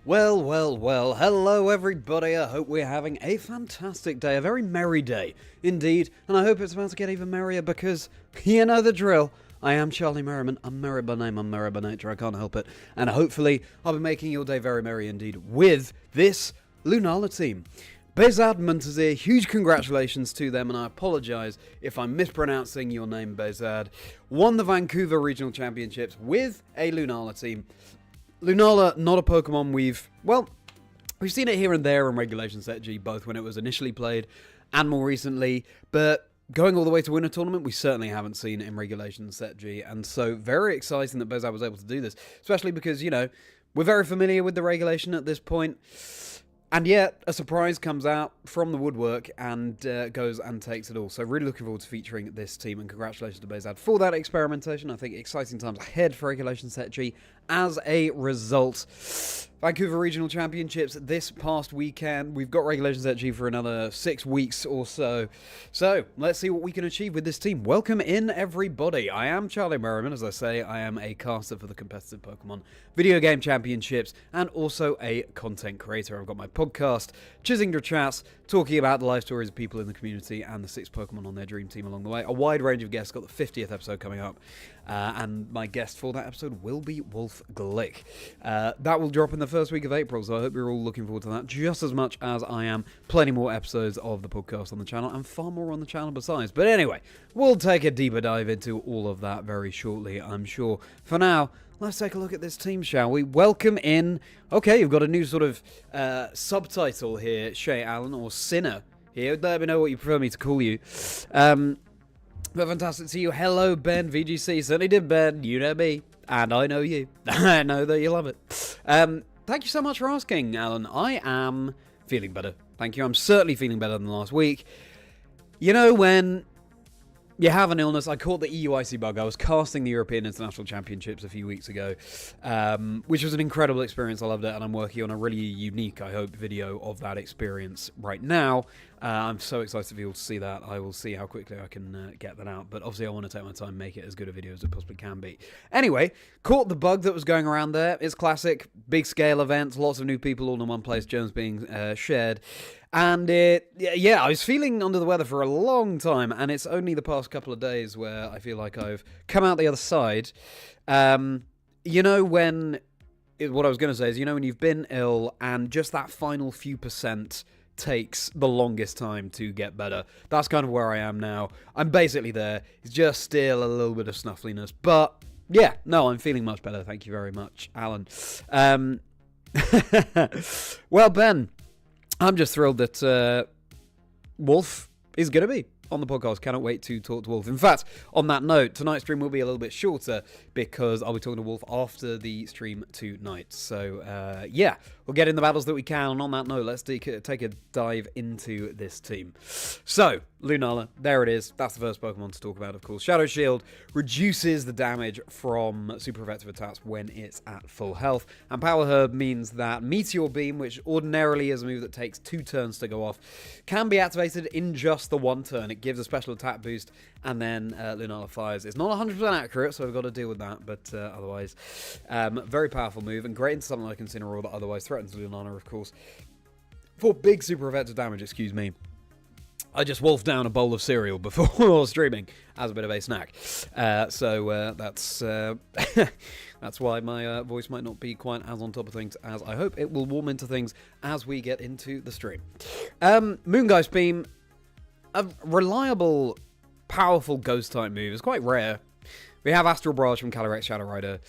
Well, hello everybody, I hope we're having a fantastic day, a very merry day, indeed, and I hope it's about to get even merrier because, you know the drill, I am Charlie Merriman, I'm merry by name, I'm merry by nature, I can't help it, and hopefully I'll be making your day very merry indeed with this LUNALA team. Bezad is here, huge congratulations to them, and I apologise if I'm mispronouncing your name, Bezad. Won the Vancouver Regional Championships with a LUNALA team. LUNALA, not a Pokemon we've seen it here and there in Regulation Set G, both when it was initially played and more recently, but going all the way to win a tournament, we certainly haven't seen it in Regulation Set G, and so very exciting that Bezad was able to do this, especially because, you know, we're very familiar with the regulation at this point. And yet, a surprise comes out from the woodwork and goes and takes it all. So really looking forward to featuring this team, and congratulations to Bezad for that experimentation. I think exciting times ahead for Regulation Set G as a result. Vancouver Regional Championships this past weekend. We've got Regulation Set G for another 6 weeks or so. So, let's see what we can achieve with this team. Welcome in, everybody. I am Charlie Merriman. As I say, I am a caster for the competitive Pokemon Video Game Championships and also a content creator. I've got my podcast, Chazingdra Chats, talking about the life stories of people in the community and the 6 Pokemon on their dream team along the way. A wide range of guests. Got the 50th episode coming up. And my guest for that episode will be WOLFE GLICK. That will drop in the first week of April, so I hope you're all looking forward to that just as much as I am. Plenty more episodes of the podcast on the channel, and far more on the channel besides. But anyway, we'll take a deeper dive into all of that very shortly, I'm sure. For now, let's take a look at this team, shall we? Welcome in. Okay, you've got a new sort of subtitle here, Shay Allen, or Sinner here. Let me know what you prefer me to call you. But fantastic to see you. Hello, Ben, VGC. Certainly did, Ben. You know me. And I know you. I know that you love it. Thank you so much for asking, Alan. I am feeling better. Thank you. I'm certainly feeling better than last week. You know, when you have an illness, I caught the EUIC bug. I was casting the European International Championships a few weeks ago, which was an incredible experience. I loved it, and I'm working on a really unique, I hope, video of that experience right now. I'm so excited to be able to see that. I will see how quickly I can get that out, but obviously I want to take my time and make it as good a video as it possibly can be. Anyway, caught the bug that was going around there. It's classic, big scale events, lots of new people all in one place, gems being shared. And I was feeling under the weather for a long time, and it's only the past couple of days where I feel like I've come out the other side. You know, what I was going to say is, you know, when you've been ill and just that final few percent takes the longest time to get better. That's kind of where I am now. I'm basically there. It's just still a little bit of snuffliness, but yeah, no, I'm feeling much better. Thank you very much, Alan. Well, Ben, I'm just thrilled that WOLFE is going to be on the podcast. Cannot wait to talk to WOLFE. In fact, on that note, tonight's stream will be a little bit shorter because I'll be talking to WOLFE after the stream tonight. So, yeah, we'll get in the battles that we can. And on that note, let's take a dive into this team. So, LUNALA, there it is. That's the first Pokemon to talk about, of course. Shadow Shield reduces the damage from super effective attacks when it's at full health. And Power Herb means that Meteor Beam, which ordinarily is a move that takes 2 turns to go off, can be activated in just the 1 turn. It gives a special attack boost, and then LUNALA fires. It's not 100% accurate, so we've got to deal with that, but otherwise, very powerful move, and great into something like Incineroar that otherwise threatens LUNALA, of course. For big super effective damage, excuse me. I just wolfed down a bowl of cereal before streaming as a bit of a snack. So that's that's why my voice might not be quite as on top of things as I hope. It will warm into things as we get into the stream. Moongeist Beam, a reliable, powerful ghost-type move. It's quite rare. We have Astral Barrage from Calyrex Shadow Rider,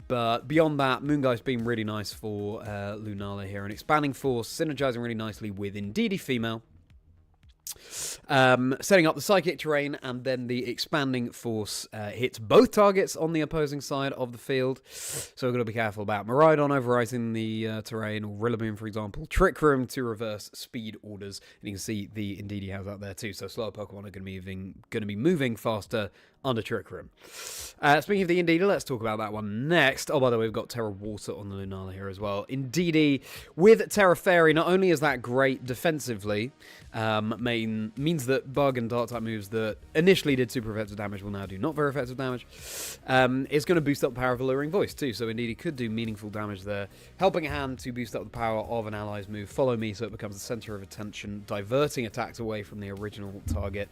but beyond that, Moongeist Beam really nice for LUNALA here. An Expanding Force, synergizing really nicely with Indeedee Female. Setting up the Psychic Terrain, and then the Expanding Force hits both targets on the opposing side of the field, so we've got to be careful about Miraidon overwriting the terrain, or Rillaboom, for example. Trick Room to reverse speed orders, and you can see the Indeedee has that there too, so slower Pokemon are going to be moving faster under Trick Room. Speaking of the Indeedee, let's talk about that one next. Oh, by the way, we've got Terra Water on the LUNALA here as well. Indeedee with Terra Fairy, not only is that great defensively, means that bug and dark type moves that initially did super effective damage will now do not very effective damage. It's going to boost up the power of Alluring Voice too, so indeed it could do meaningful damage there. Helping a Hand to boost up the power of an ally's move, Follow Me, so it becomes the center of attention, diverting attacks away from the original target.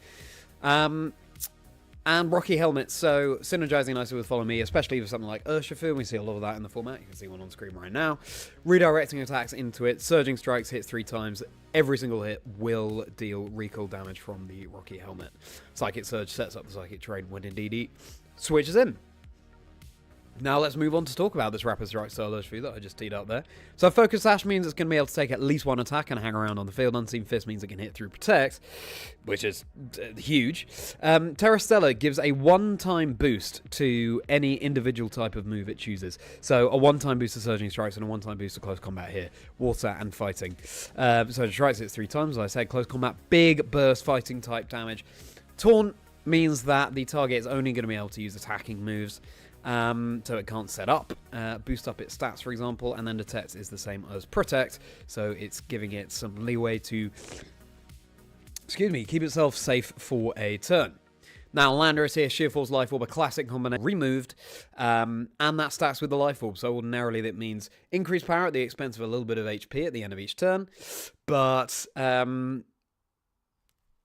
And Rocky Helmet, so synergizing nicely with Follow Me, especially with something like Urshifu. We see a lot of that in the format. You can see one on screen right now. Redirecting attacks into it. Surging Strikes hits 3 times. Every single hit will deal recoil damage from the Rocky Helmet. Psychic Surge sets up the Psychic Terrain when indeed he switches in. Now let's move on to talk about this Rapid Strike style Urshifu that I just teed up there. So Focus Sash means it's going to be able to take at least one attack and hang around on the field. Unseen Fist means it can hit through Protect, which is huge. Terra Stella gives a one-time boost to any individual type of move it chooses. So a one-time boost to Surging Strikes and a one-time boost to Close Combat here. Water and Fighting. Surging Strikes hits 3 times, as I said. Close Combat, big burst fighting type damage. Taunt means that the target is only going to be able to use attacking moves. So it can't set up, boost up its stats, for example, and then Detect is the same as Protect, so it's giving it some leeway to, keep itself safe for a turn. Now, Landorus here, Sheer Force Life Orb, a classic combination, removed, and that stacks with the Life Orb, so ordinarily that means increased power at the expense of a little bit of HP at the end of each turn, but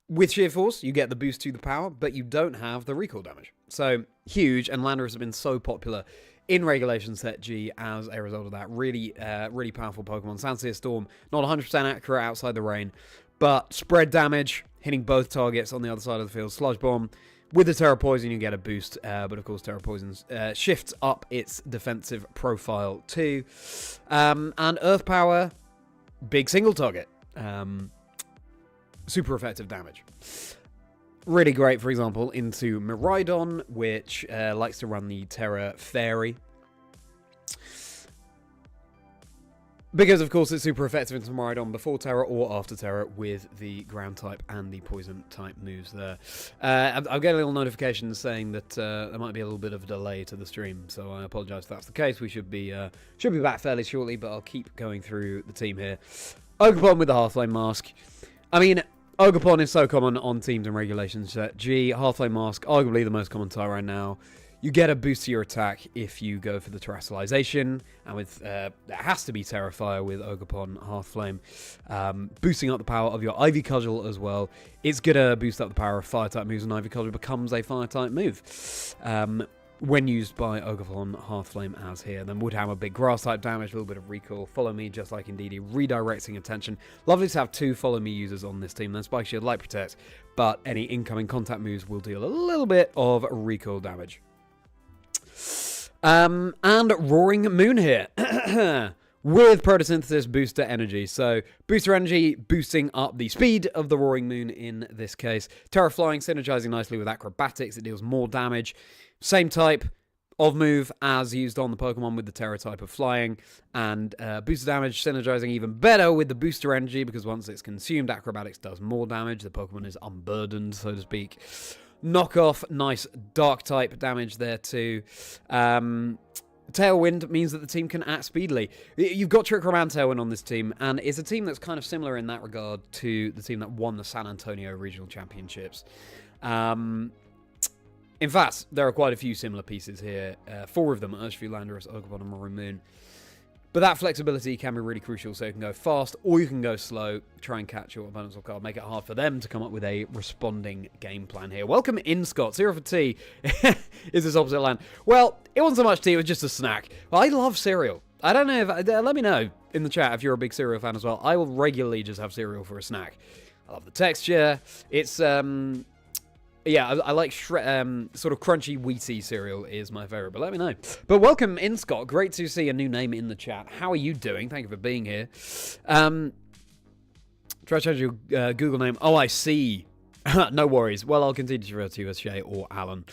with Sheer Force, you get the boost to the power, but you don't have the recoil damage. So, huge, and Landorus has been so popular in Regulation Set G as a result of that. Really, really powerful Pokemon. Sandsear Storm, not 100% accurate outside the rain, but spread damage, hitting both targets on the other side of the field. Sludge Bomb, with the Terra Poison, you get a boost, but of course, Terra Poison shifts up its defensive profile too. And Earth Power, big single target. Super effective damage. Really great, for example, into Miraidon, which likes to run the Terra Fairy. Because, of course, it's super effective into Miraidon before Terra or after Terra with the ground type and the poison type moves there. I'm getting a little notification saying that there might be a little bit of a delay to the stream, so I apologise if that's the case. We should be back fairly shortly, but I'll keep going through the team here. Ogerpon with the Hearthflame Mask. I mean, Ogerpon is so common on teams in Regulation Set G. Hearthflame Mask, arguably the most common type right now. You get a boost to your attack if you go for the Terrestrialization, and with that has to be Terrafire with Ogerpon Hearthflame, boosting up the power of your Ivy Cudgel as well. It's gonna boost up the power of Fire-type moves, and Ivy Cudgel becomes a Fire-type move. When used by Ogerpon Hearthflame as here. Then would hammer, big grass type damage, a little bit of recoil. Follow Me, just like Indeedee, redirecting attention. Lovely to have 2 Follow Me users on this team. Then Spike Shield, Light Protect, but any incoming contact moves will deal a little bit of recoil damage. And Roaring Moon here. With Photosynthesis Booster Energy. So, Booster Energy boosting up the speed of the Roaring Moon in this case. Terra Flying, synergizing nicely with Acrobatics. It deals more damage. Same type of move as used on the Pokemon with the Terra type of Flying. And booster damage synergizing even better with the Booster Energy, because once it's consumed, Acrobatics does more damage. The Pokemon is unburdened, so to speak. Knockoff, nice Dark type damage there too. Tailwind means that the team can act speedily. You've got Trick Room and Tailwind on this team, and it's a team that's kind of similar in that regard to the team that won the San Antonio Regional Championships. In fact, there are quite a few similar pieces here. 4 of them, Urshifu, Landorus, Ogerpon, and Maroon Moon. But that flexibility can be really crucial, so you can go fast or you can go slow, try and catch your opponent's off guard, make it hard for them to come up with a responding game plan here. Welcome in, Scott. Zero for tea. Is this opposite land? Well, it wasn't so much tea, it was just a snack. Well, I love cereal. I don't know if... let me know in the chat if you're a big cereal fan as well. I will regularly just have cereal for a snack. I love the texture. It's... yeah, I like sort of crunchy, wheaty cereal is my favorite, but let me know. But welcome in, Scott. Great to see a new name in the chat. How are you doing? Thank you for being here. Try to change your Google name. Oh, I see. No worries. Well, I'll continue to refer to you as Shay or Alan.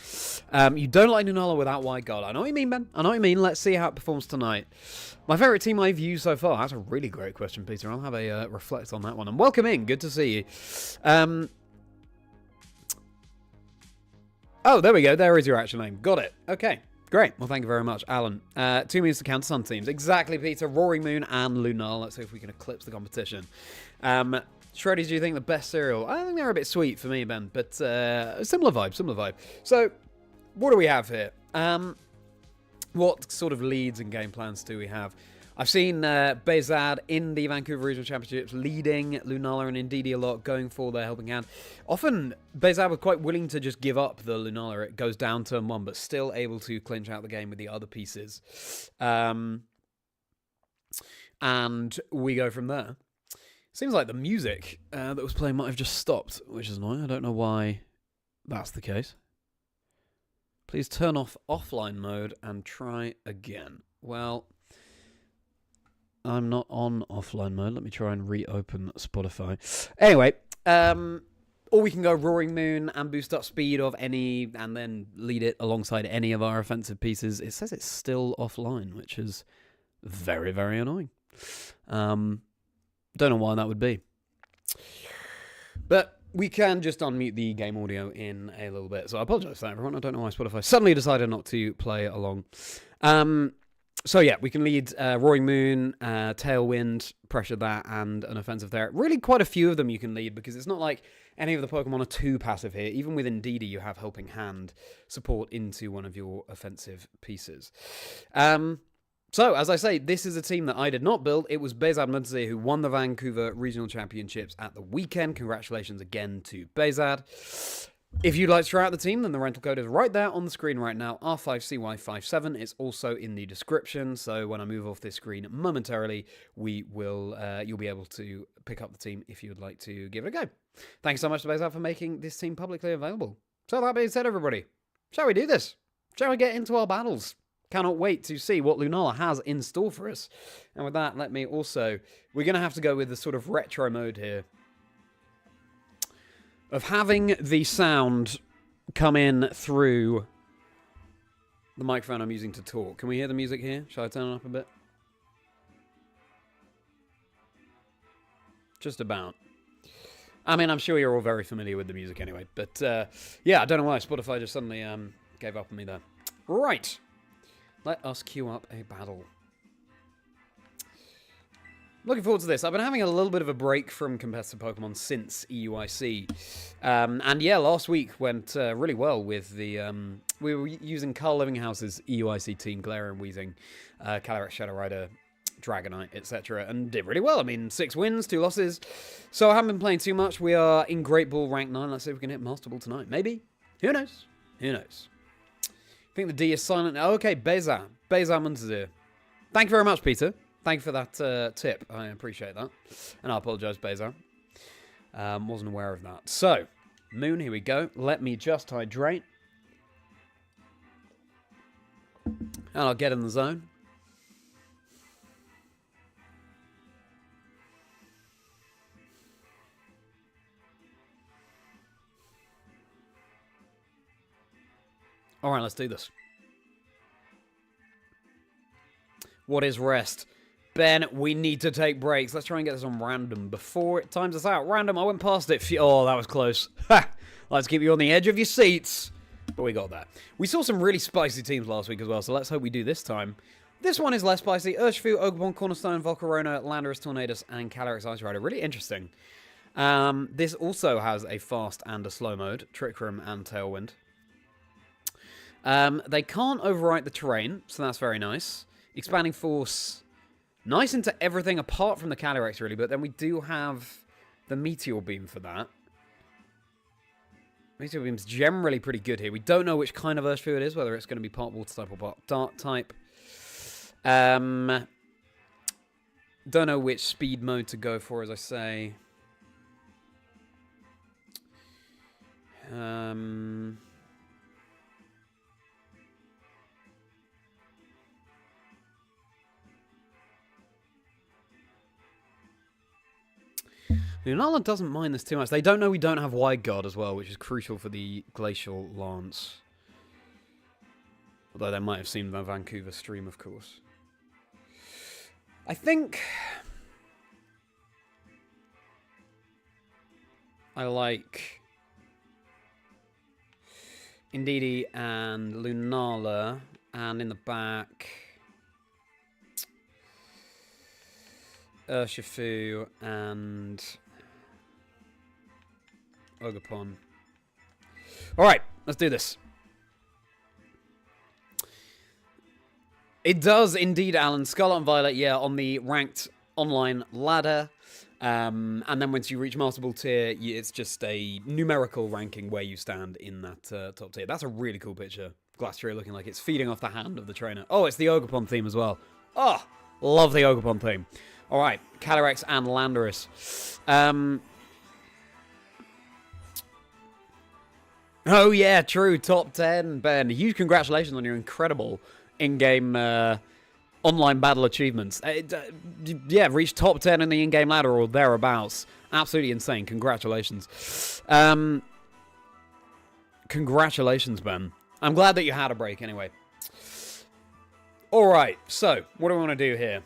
You don't like LUNALA without White God. I know what you mean, Ben. I know what you mean. Let's see how it performs tonight. My favourite team I've used so far. That's a really great question, Peter. I'll have a reflect on that one. And welcome in. Good to see you. Oh, there we go. There is your actual name. Got it. Okay. Great. Well, thank you very much, Alan. 2 means to counter some teams. Exactly, Peter. Roaring Moon and LUNALA. Let's see if we can eclipse the competition. Shreddies, do you think the best cereal? I think they're a bit sweet for me, Ben, but similar vibe. So, what do we have here? What sort of leads and game plans do we have? I've seen Bezad in the Vancouver Regional Championships leading Lunala and Indeedee a lot, going for their helping hand. Often, Bezad was quite willing to just give up the Lunala. It goes down turn 1, but still able to clinch out the game with the other pieces. And we go from there. Seems like the music that was playing might have just stopped, which is annoying. I don't know why that's the case. Please turn off offline mode and try again. Well, I'm not on offline mode. Let me try and reopen Spotify. Anyway, or we can go Roaring Moon and boost up speed of any, and then lead it alongside any of our offensive pieces. It says it's still offline, which is very, very annoying. Don't know why that would be. But we can just unmute the game audio in a little bit. So I apologize for that, everyone. I don't know why Spotify suddenly decided not to play along. So yeah, we can lead Roaring Moon, Tailwind, Pressure That, and an offensive there. Really quite a few of them you can lead, because it's not like any of the Pokemon are too passive here. Even with Indeedee, you have Helping Hand support into one of your offensive pieces. So, as I say, this is a team that I did not build. It was Bezad Muntazir who won the Vancouver Regional Championships at the weekend. Congratulations again to Bezad. If you'd like to try out the team, then the rental code is right there on the screen right now, R5CY57. It's also in the description, so when I move off this screen momentarily, we will you'll be able to pick up the team if you would like to give it a go. Thanks so much to Bezad for making this team publicly available. So that being said, everybody, shall we do this? Shall we get into our battles? Cannot wait to see what Lunala has in store for us. And with that, let me also... We're going to have to go with the sort of retro mode here of having the sound come in through the microphone I'm using to talk. Can we hear the music here? Shall I turn it up a bit? Just about. I mean, I'm sure you're all very familiar with the music anyway. But, yeah, I don't know why Spotify just suddenly gave up on me there. Right. Let us queue up a battle. Looking forward to this. I've been having a little bit of a break from competitive Pokemon since EUIC. And yeah, last week went really well with the... we were using Carl Livinghouse's EUIC team, Galarian, Weezing, Calyrex, Shadow Rider, Dragonite, etc. And did really well. I mean, 6 wins, 2 losses. So I haven't been playing too much. We are in Great Ball rank 9. Let's see if we can hit Master Ball tonight. Maybe. Who knows? Who knows? I think the D is silent. Oh, okay, Bezad Muntazir. Thank you very much, Peter. Thank you for that tip. I appreciate that. And I apologise, Bezad. Wasn't aware of that. So, Moon, here we go. Let me just hydrate. And I'll get in the zone. Alright, let's do this. What is rest? Ben, we need to take breaks. Let's try and get this on random before it times us out. Random, I went past it. Oh, that was close. Ha! Let's keep you on the edge of your seats. But we got that. We saw some really spicy teams last week as well, so let's hope we do this time. This one is less spicy. Urshifu, Ogerpon, Cornerstone, Volcarona, Landorus, Tornadus, and Calyrex Ice Rider. Really interesting. This also has a fast and a slow mode. Trick Room and Tailwind. They can't overwrite the terrain, so that's very nice. Expanding Force, nice into everything apart from the Calyrex, really, but then we do have the Meteor Beam for that. Meteor Beam's generally pretty good here. We don't know which kind of Urshifu it is, whether it's going to be part Water type or part Dark type. Don't know which speed mode to go for, as I say. Lunala doesn't mind this too much. They don't know we don't have Wide Guard as well, which is crucial for the Glacial Lance. Although they might have seen the Vancouver stream, of course. I think I like Indeedee and Lunala, and in the back Urshifu and Ogerpon. Alright, let's do this. It does indeed, Alan. Scarlet and Violet, yeah, on the ranked online ladder. And then once you reach multiple tier, it's just a numerical ranking where you stand in that top tier. That's a really cool picture. Glastrier looking like it's feeding off the hand of the trainer. Oh, it's the Ogerpon theme as well. Oh, love the Ogerpon theme. All right, Calyrex and Landorus. Oh, yeah, true. Top 10, Ben. Huge congratulations on your incredible in-game online battle achievements. Yeah, reached top 10 in the in-game ladder or thereabouts. Absolutely insane. Congratulations. Congratulations, Ben. I'm glad that you had a break anyway. Alright, so, what do we want to do here?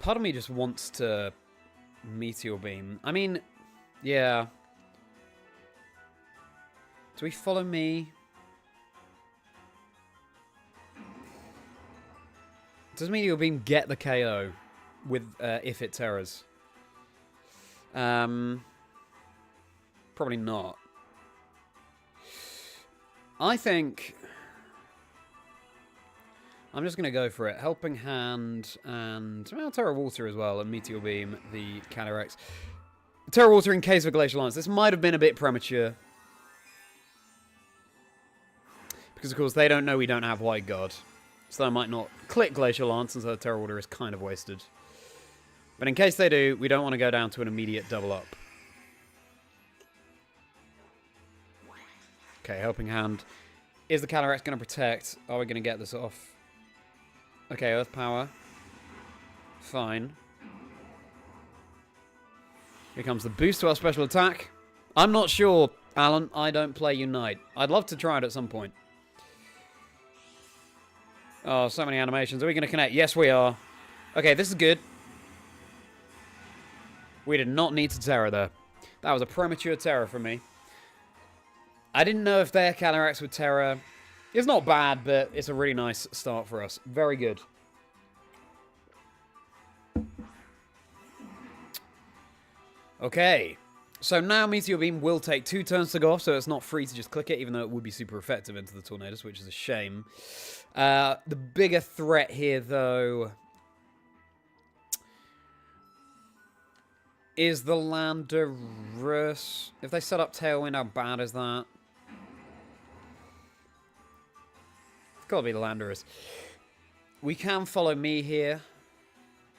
Part of me just wants to Meteor Beam. I mean, yeah. Do we follow me? Does Meteor Beam get the KO with if it terrors? Probably not. I think I'm just going to go for it. Helping Hand and Terra Water as well, and Meteor Beam the Calyrex. Terra Water in case of a Glacial Lance. This might have been a bit premature. Because, of course, they don't know we don't have White Guard. So I might not click Glacial Lance, and so Terra Water is kind of wasted. But in case they do, we don't want to go down to an immediate double up. Okay, Helping Hand. Is the Calyrex going to protect? Are we going to get this off? Okay, Earth Power. Fine. Here comes the boost to our special attack. I'm not sure, Alan. I don't play Unite. I'd love to try it at some point. Oh, so many animations. Are we going to connect? Yes, we are. Okay, this is good. We did not need to Terra there. That was a premature Terra from me. I didn't know if their Calyrex would Terra. It's not bad, but it's a really nice start for us. Very good. Okay. So now Meteor Beam will take 2 turns to go off, so it's not free to just click it, even though it would be super effective into the Tornadus, which is a shame. The bigger threat here, though, is the Landorus. If they set up Tailwind, how bad is that? It's got to be the Landorus. We can follow me here.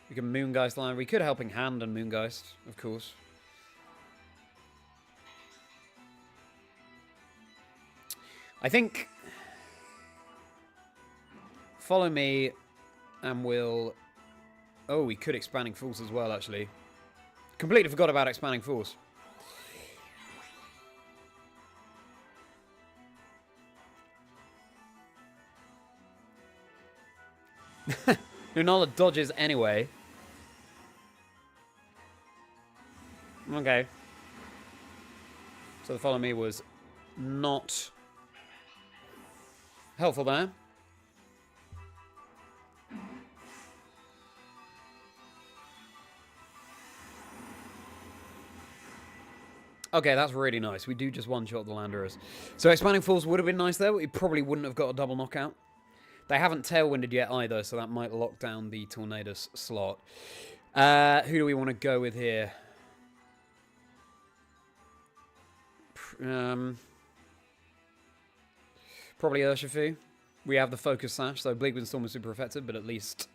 We can Moongeist line. We could Helping Hand and Moongeist, of course. I think follow me and we'll... Oh, we could Expanding Force as well, actually. Completely forgot about Expanding Force. Lunala dodges anyway. Okay. So the follow me was not helpful there. Okay, that's really nice. We do just one-shot the Landorus. So Expanding Force would have been nice there, but we probably wouldn't have got a double knockout. They haven't Tailwinded yet either, so that might lock down the Tornadus slot. Who do we want to go with here? Probably Urshifu. We have the Focus Sash, so Bleak Wind Storm is super effective, but at least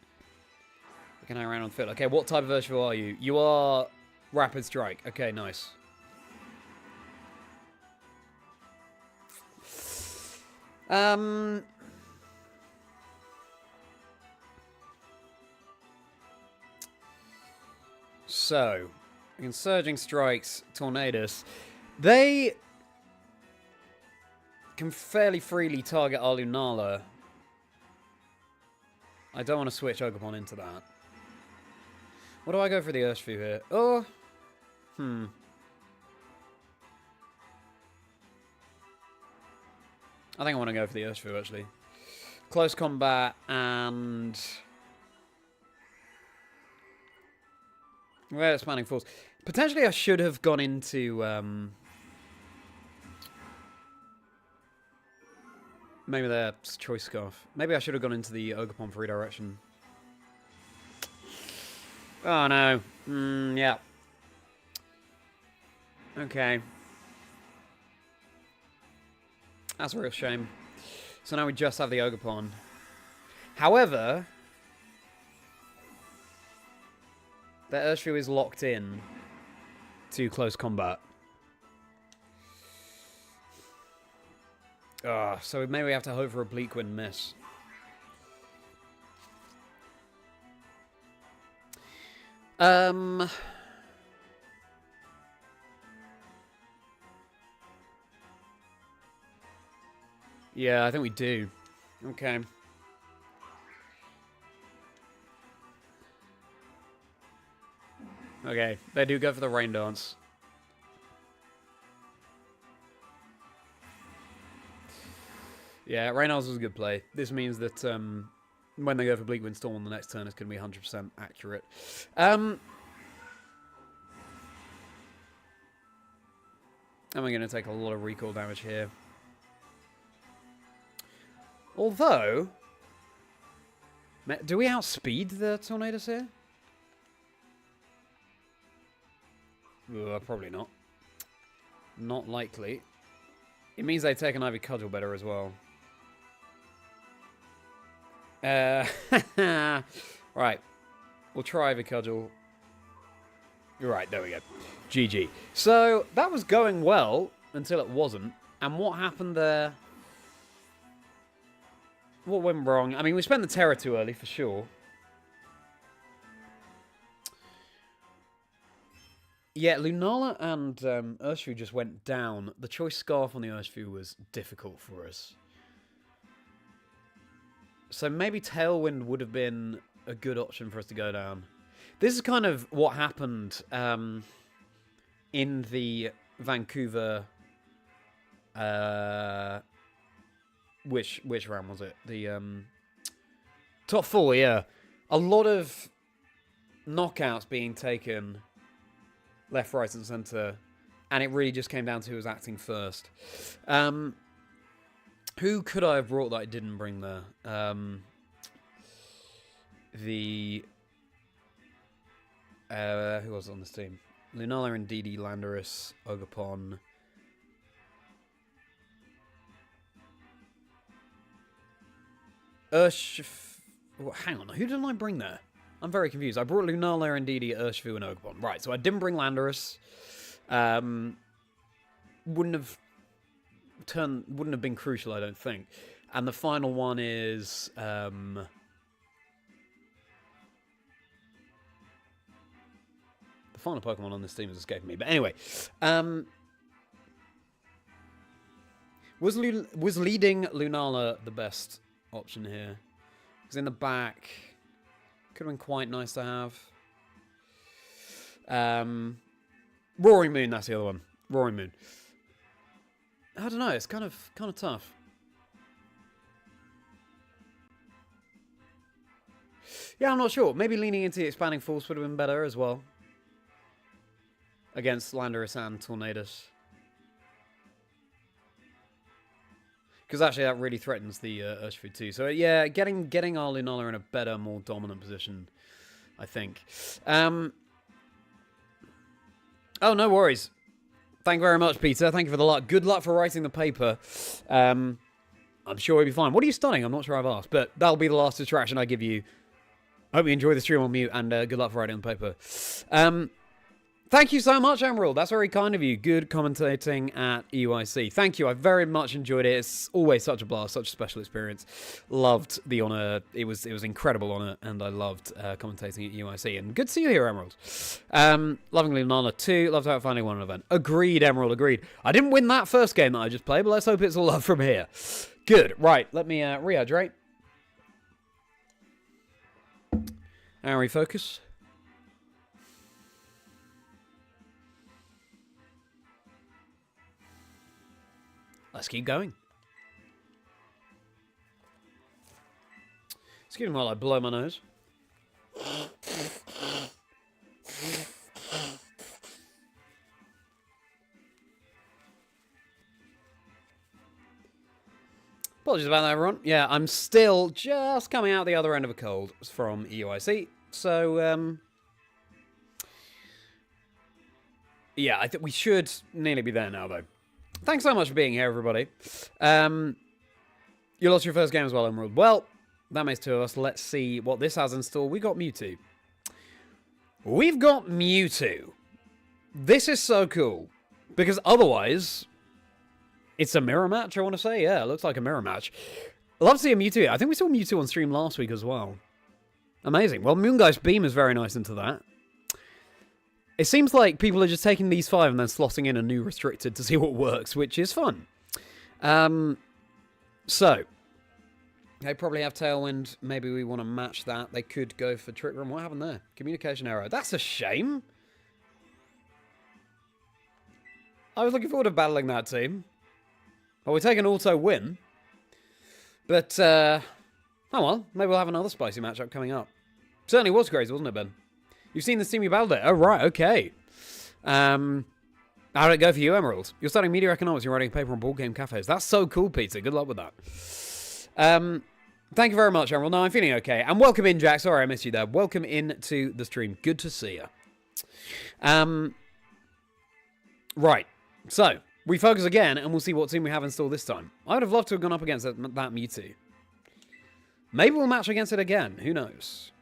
we can hang around on the field. Okay, what type of Urshifu are you? You are Rapid Strike. Okay, nice. So, again, Surging Strikes, Tornadus. They can fairly freely target our Lunala. I don't want to switch Ogerpon into that. What do I go for the Urshifu here? Oh, I think I want to go for the Urshifu, actually. Close combat and... We're expanding force. Potentially I should have gone into... maybe that's Choice Scarf. Maybe I should have gone into the Ogerpon for redirection. Oh no. Yeah. Okay. That's a real shame. So now we just have the Ogerpon. However, the Urshifu is locked in to close combat. So maybe we have to hope for a Bleak Wind miss. Yeah, I think we do. Okay. Okay, they do go for the Rain Dance. Yeah, Rain Dance was a good play. This means that when they go for Bleak Wind Storm on the next turn, it's going to be 100% accurate. Am I going to take a lot of recall damage here? Although, do we outspeed the Tornadus here? Probably not. Not likely. It means they take an Ivy Cudgel better as well. Right. We'll try Ivy Cudgel. Right, there we go. GG. So, that was going well until it wasn't. And what happened there? What went wrong? I mean, we spent the Terror too early, for sure. Yeah, Lunala and Urshifu just went down. The Choice Scarf on the Urshifu was difficult for us. So maybe Tailwind would have been a good option for us to go down. This is kind of what happened in the Vancouver... Which round was it? The top 4, yeah. A lot of knockouts being taken left, right, and centre, and it really just came down to who was acting first. Who could I have brought that I didn't bring there? Who was on this team? Lunala and DD, Landorus, Ogerpon. Hang on, who didn't I bring there? I'm very confused. I brought Lunala and DD, Urshifu, and Ogerpon. Right, so I didn't bring Landorus. Wouldn't have been crucial, I don't think. And the final one is the final Pokemon on this team has escaped me. But anyway, was leading Lunala the best option here? Because in the back, could have been quite nice to have. Roaring Moon, that's the other one. Roaring Moon. I don't know. It's kind of tough. Yeah, I'm not sure. Maybe leaning into the Expanding Force would have been better as well against Landorus and Tornadus. Because actually that really threatens the Urshifu too. So yeah, getting our Lunala in a better, more dominant position, I think. Oh, no worries. Thank you very much, Peter. Thank you for the luck. Good luck for writing the paper. I'm sure we'll be fine. What are you studying? I'm not sure I've asked, but that'll be the last distraction I give you. I hope you enjoy the stream on mute, and good luck for writing the paper. Thank you so much, Emerald. That's very kind of you. Good commentating at EUIC. Thank you. I very much enjoyed it. It's always such a blast, such a special experience. Loved the honour. It was incredible honour, and I loved commentating at EUIC. And good to see you here, Emerald. Loving Lunala too. Loved how it finally won an event. Agreed, Emerald. Agreed. I didn't win that first game that I just played, but let's hope it's all up from here. Good. Right. Let me rehydrate. And refocus. Let's keep going. Excuse me while I blow my nose. Apologies about that, everyone. Yeah, I'm still just coming out the other end of a cold from EUIC. So, yeah, I think we should nearly be there now, though. Thanks so much for being here, everybody. You lost your first game as well, Emerald. Well, that makes two of us. Let's see what this has in store. We got Mewtwo. We've got Mewtwo. This is so cool. Because otherwise, it's a mirror match, I want to say. Yeah, it looks like a mirror match. I'd love to see a Mewtwo. I think we saw Mewtwo on stream last week as well. Amazing. Well, Moongeist Beam is very nice into that. It seems like people are just taking these 5 and then slotting in a new restricted to see what works, which is fun. So, they probably have Tailwind. Maybe we want to match that. They could go for Trick Room. What happened there? Communication error. That's a shame. I was looking forward to battling that team. Well, we take an auto win. But, oh well. Maybe we'll have another spicy matchup coming up. Certainly was crazy, wasn't it, Ben? You've seen this team you battled it. Oh, right, okay. How did it go for you, Emerald? You're studying media economics. You're writing a paper on board game cafes. That's so cool, Peter. Good luck with that. Thank you very much, Emerald. No, I'm feeling okay. And welcome in, Jack. Sorry I missed you there. Welcome in to the stream. Good to see you. Right. So, we focus again, and we'll see what team we have in store this time. I would have loved to have gone up against that Mewtwo. Maybe we'll match against it again. Who knows?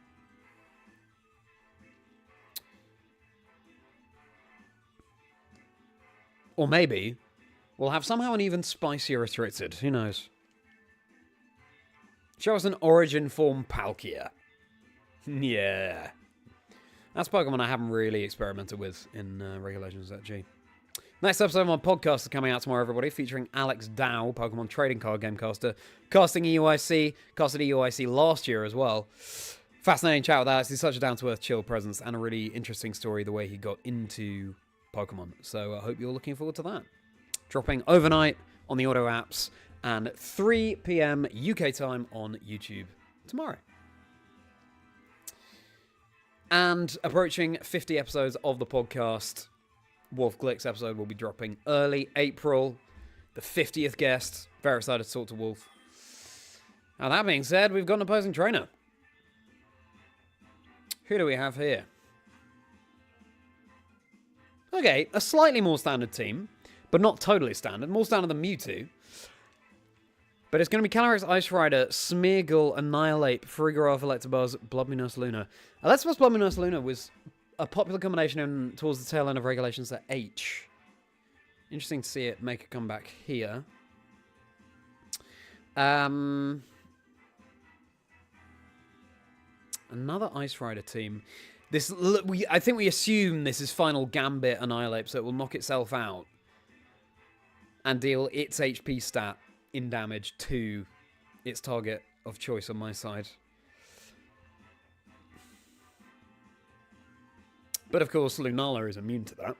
Or maybe we'll have somehow an even spicier restricted. Who knows? Show us an Origin form Palkia. Yeah. That's Pokemon I haven't really experimented with in Regulations ZG. Next episode of my podcast is coming out tomorrow, everybody, featuring Alex Dow, Pokemon trading card game caster, casting EUIC, casted EUIC last year as well. Fascinating chat with Alex. He's such a down-to-earth, chill presence, and a really interesting story, the way he got into Pokemon. So I hope you're looking forward to that. Dropping overnight on the auto apps and 3 PM UK time on YouTube tomorrow. And approaching 50 episodes of the podcast. WOLFE GLICK's episode will be dropping early April. The 50th guest. Very excited to talk to Wolf. Now that being said, we've got an opposing trainer. Who do we have here? Okay, a slightly more standard team, but not totally standard. More standard than Mewtwo. But it's going to be Calyrex, Ice Rider, Smeargle, Annihilate, Farigiraf, Electabuzz, Bloodminus Luna. Electabuzz, Bloodminus Luna was a popular combination towards the tail end of Regulations at H. Interesting to see it make a comeback here. Another Ice Rider team. This, I think we assume this is final Gambit Annihilate, so it will knock itself out and deal its HP stat in damage to its target of choice on my side. But of course, Lunala is immune to that.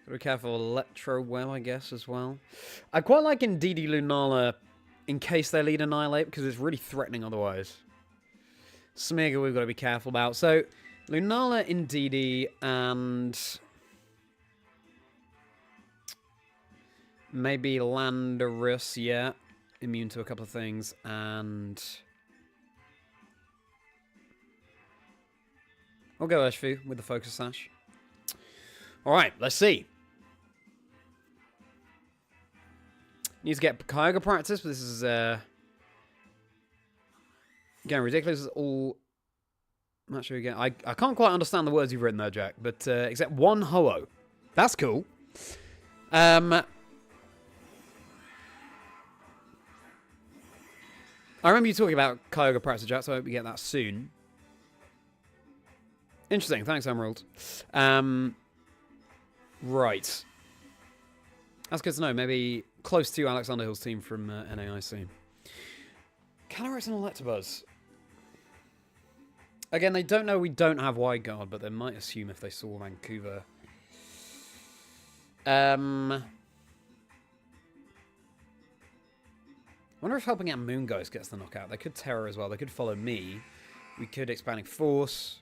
Gotta be careful of Electro Web, I guess, as well. I quite like Indeedee Lunala in case they lead Annihilate, because it's really threatening otherwise. Smeargle we've got to be careful about. So, Lunala, Indeedee, and maybe Landorus, yeah. Immune to a couple of things, and I'll go Urshifu with the Focus Sash. Alright, let's see. Need to get Kyogre practice, but this is getting ridiculous. It's all match again. I can't quite understand the words you've written there, Jack, but except one Ho-Oh. That's cool. I remember you talking about Kyogre practice, Jack, so I hope we get that soon. Interesting. Thanks, Emerald. Right. That's good to know. Maybe close to Alex Underhill's team from NAIC. Calyrex and Electabuzz. Again, they don't know we don't have Wide Guard, but they might assume if they saw Vancouver. wonder if helping out Moongeist gets the knockout. They could Terror as well. They could follow me. We could Expanding Force.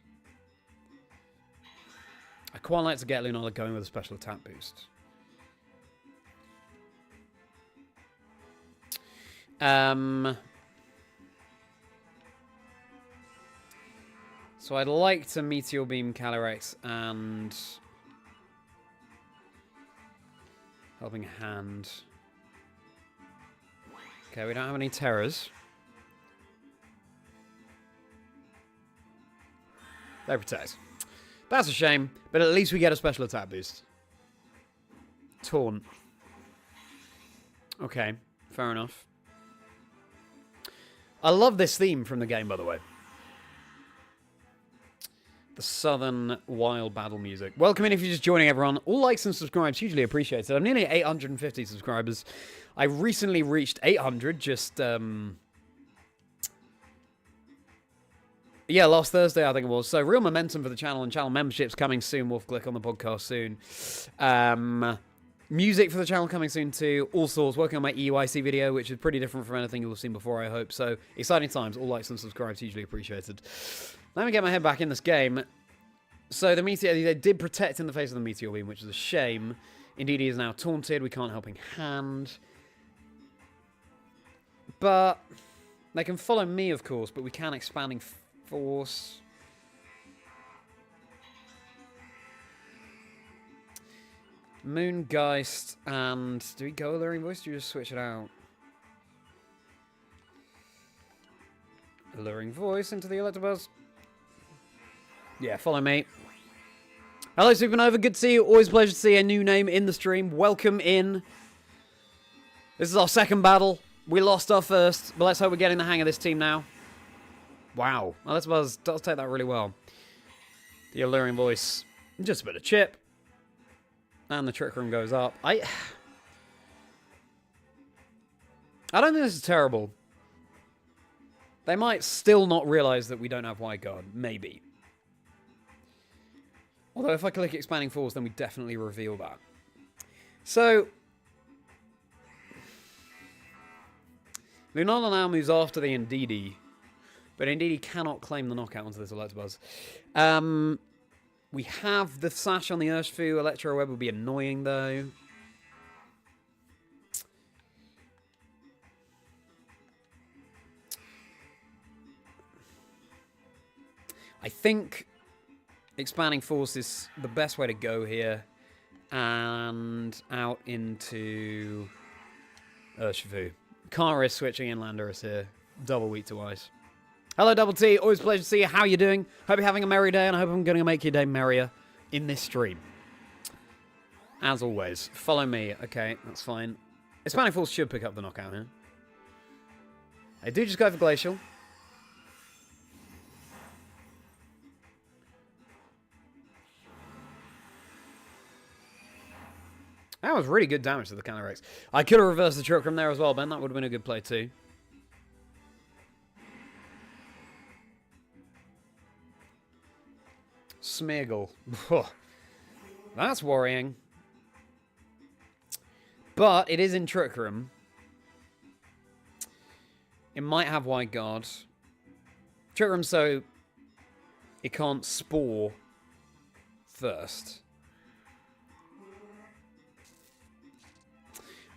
I quite like to get Lunala going with a special attack boost. So I'd like to Meteor Beam Calyrex and Helping Hand. Okay, we don't have any Terrors. They protect. That's a shame, but at least we get a special attack boost. Taunt. Okay, fair enough. I love this theme from the game, by the way. The Southern Wild Battle music. Welcome in if you're just joining, everyone. All likes and subscribes, hugely appreciated. I'm nearly 850 subscribers. I recently reached 800 just... Yeah, last Thursday, I think it was. So, real momentum for the channel, and channel memberships coming soon. WOLFE GLICK on the podcast soon. Music for the channel coming soon too. All sorts. Working on my EUIC video, which is pretty different from anything you'll have seen before, I hope. So, exciting times. All likes and subscribes, hugely appreciated. Let me get my head back in this game. So, the Meteor, they did protect in the face of the Meteor Beam, which is a shame. Indeed, he is now taunted. We can't Helping Hand. But, they can follow me, of course, but we can Expanding Force. Moongeist and... Do we go Alluring Voice? Do you just switch it out? Alluring Voice into the Electabuzz. Yeah, follow me. Hello, Supernova. Good to see you. Always a pleasure to see a new name in the stream. Welcome in. This is our second battle. We lost our first, but let's hope we're getting the hang of this team now. Wow. Electabuzz does take that really well. The Alluring Voice. Just a bit of chip. And the Trick Room goes up. I don't think this is terrible. They might still not realize that we don't have Wide Guard. Maybe. Although if I click Expanding Force, then we definitely reveal that. So, Lunala now moves after the Indeedee. But Indeedee cannot claim the knockout onto this Electabuzz. We have the Sash on the Urshifu. Electro Web will be annoying, though. I think Expanding Force is the best way to go here. And out into Urshifu. Can't risk switching in Landorus here. Double weak to ice. Hello, Double T. Always a pleasure to see you. How you doing? Hope you're having a merry day, and I hope I'm going to make your day merrier in this stream. As always, follow me. Okay, that's fine. Expanding Force should pick up the knockout here. I do just go for Glacial. That was really good damage to the Calyrex. I could have reversed the Trick Room there as well, Ben. That would have been a good play too. Smeargle. That's worrying. But it is in Trick Room. It might have Wide Guard. Trick Room, so it can't Spore first.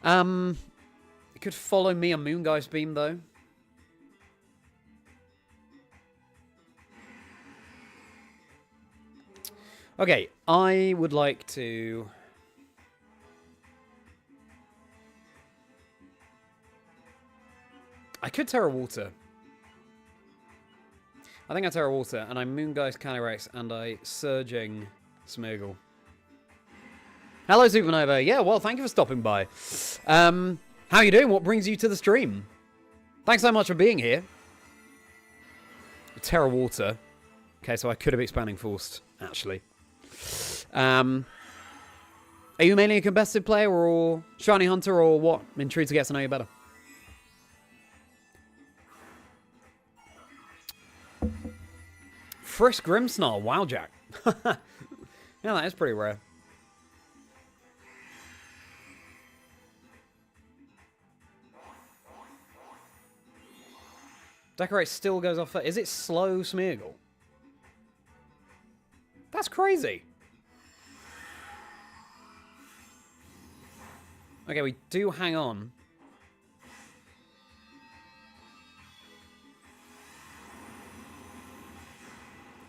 It could follow me on Moongeist Beam, though. Okay, I would like to... I could Terra Water. I think I Terra Water, and I Moongeist Calyrex, and I Surging Smeargle. Hello, Supernova. Yeah, well, thank you for stopping by. How are you doing? What brings you to the stream? Thanks so much for being here. Terra Water. Okay, so I could have Expanding Forced, actually. Are you mainly a competitive player or Shiny Hunter or what? I'm intrigued to get to know you better. Frisk Grimmsnarl. Wow, Jack. Yeah, that is pretty rare. Decorate still goes off. Is it slow Smeargle? That's crazy. Okay, we do hang on.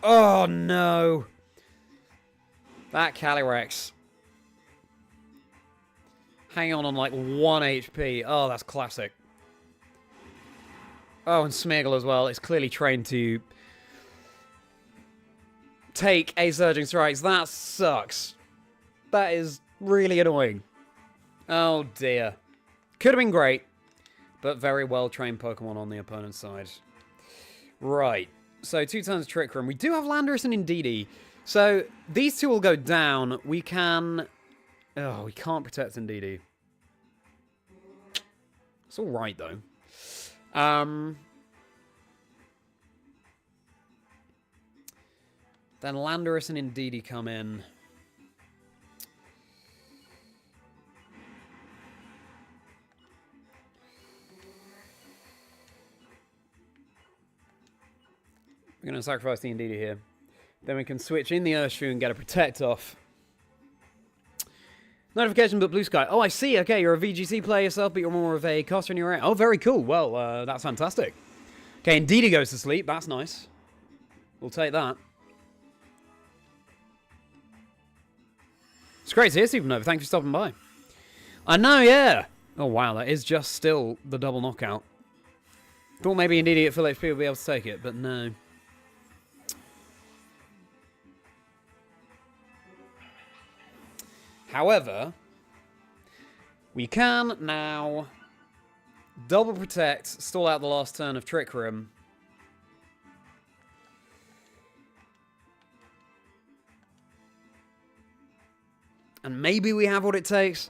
Oh, no. That Calyrex. Hang on like 1 HP. Oh, that's classic. Oh, and Smeargle as well. It's clearly trained to take a Surging Strikes. That sucks. That is really annoying. Oh, dear. Could have been great, but very well-trained Pokemon on the opponent's side. Right. So, 2 turns Trick Room. We do have Landorus and Indeedee. So, these two will go down. We can... Oh, we can't protect Indeedee. It's alright, though. Then Landorus and Indeedee come in. We're going to sacrifice the Indeedee here. Then we can switch in the Urshifu and get a Protect off. Notification, but Blue Sky. Oh, I see. Okay, you're a VGC player yourself, but you're more of a caster in your area. Oh, very cool. Well, that's fantastic. Okay, Indeedee goes to sleep. That's nice. We'll take that. It's great to hear, Supernova. Thanks for stopping by. I know, yeah. Oh, wow. That is just still the double knockout. Thought maybe Indeedee at full HP would be able to take it, but no. However, we can now double protect, stall out the last turn of Trick Room. And maybe we have what it takes.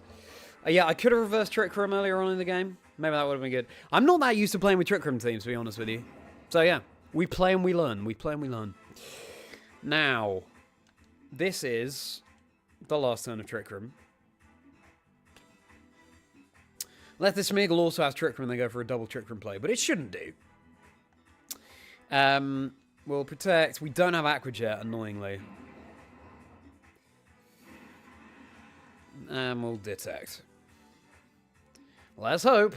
Yeah, I could have reversed Trick Room earlier on in the game. Maybe that would have been good. I'm not that used to playing with Trick Room teams, to be honest with you. So yeah, we play and we learn. We play and we learn. Now, this is the last turn of Trick Room. Let this Smeargle also has Trick Room and they go for a double Trick Room play, but it shouldn't do. We'll protect. We don't have Aqua Jet, annoyingly. And we'll detect. Let's hope.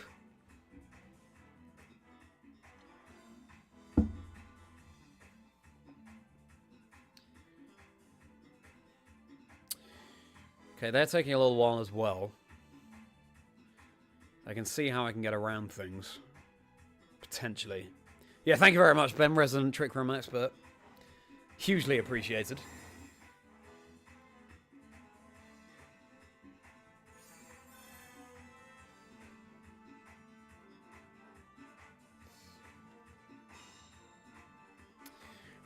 Okay, they're taking a little while as well. I can see how I can get around things. Potentially. Yeah, thank you very much, Ben, resident Trick Room expert. Hugely appreciated.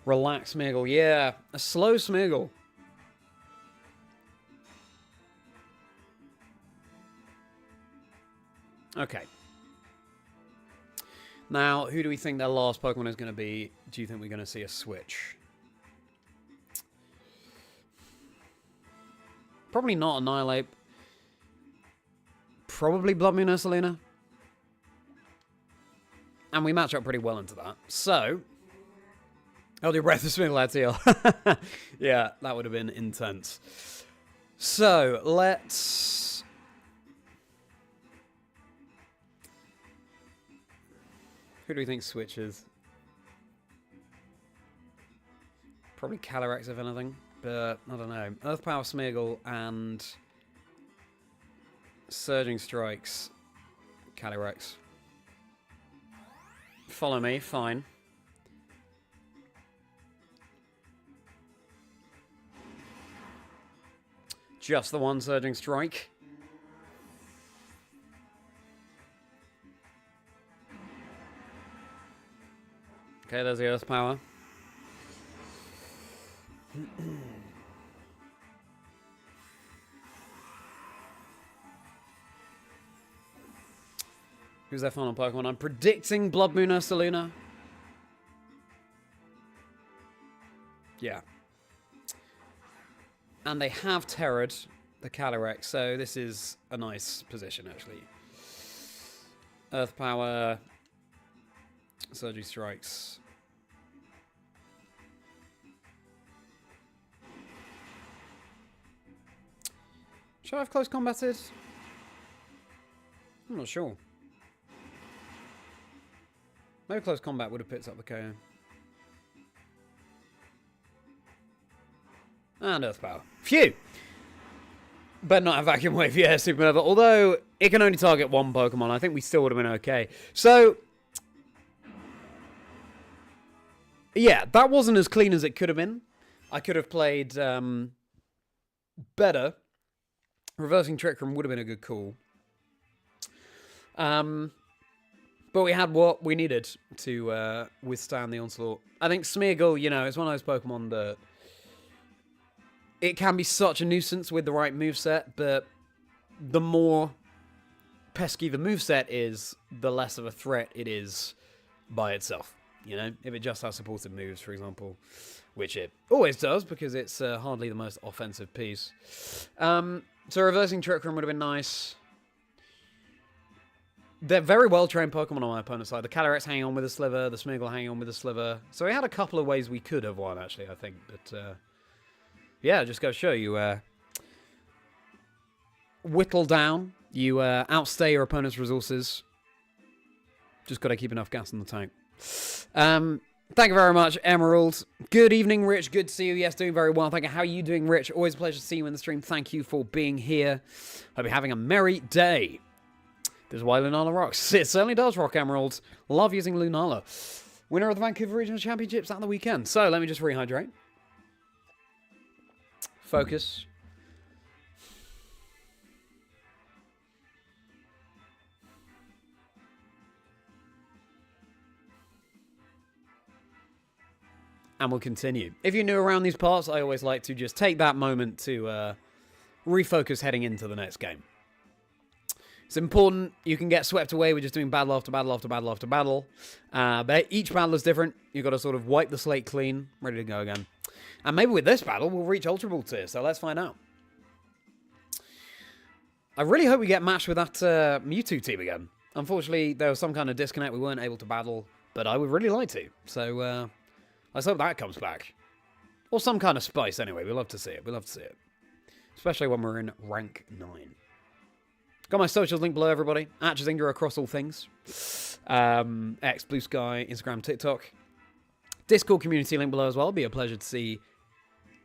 Relax, Smeargle. Yeah, a slow Smeargle. Okay. Now, who do we think their last Pokemon is going to be? Do you think we're going to see a switch? Probably not Annihilate. Probably Blood Moon Ursaluna. And we match up pretty well into that. So, I'll do Breath of Smeargle LTL. Yeah, that would have been intense. So, let's... Who do we think switches? Probably Calyrex, if anything. But, I don't know. Earth Power Smeargle and Surging Strikes Calyrex. Follow me, fine. Just the one Surging Strike. Okay, there's the Earth Power. Who's their final Pokemon? I'm predicting Blood Moon Ursaluna. Yeah. And they have Terrored the Calyrex, so this is a nice position, actually. Earth Power. Surgery strikes. Should I have close combated? I'm not sure. Maybe close combat would have picked up the KO. And Earth Power. Phew! Better not have Vacuum Wave, yeah, Supernova. Although, it can only target one Pokemon. I think we still would have been okay. So, yeah, that wasn't as clean as it could have been. I could have played better. Reversing Trick Room would have been a good call. But we had what we needed to withstand the onslaught. I think Smeargle, you know, is one of those Pokemon that it can be such a nuisance with the right moveset, but the more pesky the moveset is, the less of a threat it is by itself. You know, if it just has supported moves, for example, which it always does because it's hardly the most offensive piece. So reversing Trick Room would have been nice. They're very well-trained Pokemon on my opponent's side. The Calyrex hanging on with a Sliver, the Smeargle hanging on with a Sliver. So we had a couple of ways we could have won, actually, I think. But, yeah, just go show you whittle down. You outstay your opponent's resources. Just got to keep enough gas in the tank. Thank you very much, Emerald. Good evening, Rich. Good to see you. Yes, doing very well. Thank you. How are you doing, Rich? Always a pleasure to see you in the stream. Thank you for being here. Hope you're having a merry day. This is why Lunala rocks. It certainly does rock, Emerald. Love using Lunala. Winner of the Vancouver Regional Championships at the weekend. So, let me just rehydrate. Focus. And we'll continue. If you're new around these parts, I always like to just take that moment to refocus heading into the next game. It's important. You can get swept away with just doing battle after battle after battle after battle. But each battle is different. You've got to sort of wipe the slate clean, ready to go again. And maybe with this battle, we'll reach Ultra Ball tier, so let's find out. I really hope we get matched with that Mewtwo team again. Unfortunately, there was some kind of disconnect. We weren't able to battle, but I would really like to. So, let's hope that comes back. Or some kind of spice, anyway. We love to see it. We love to see it. Especially when we're in rank 9. Got my socials linked below, everybody. At Chazingdra across all things. X, Blue Sky, Instagram, TikTok. Discord community link below as well. It'll be a pleasure to see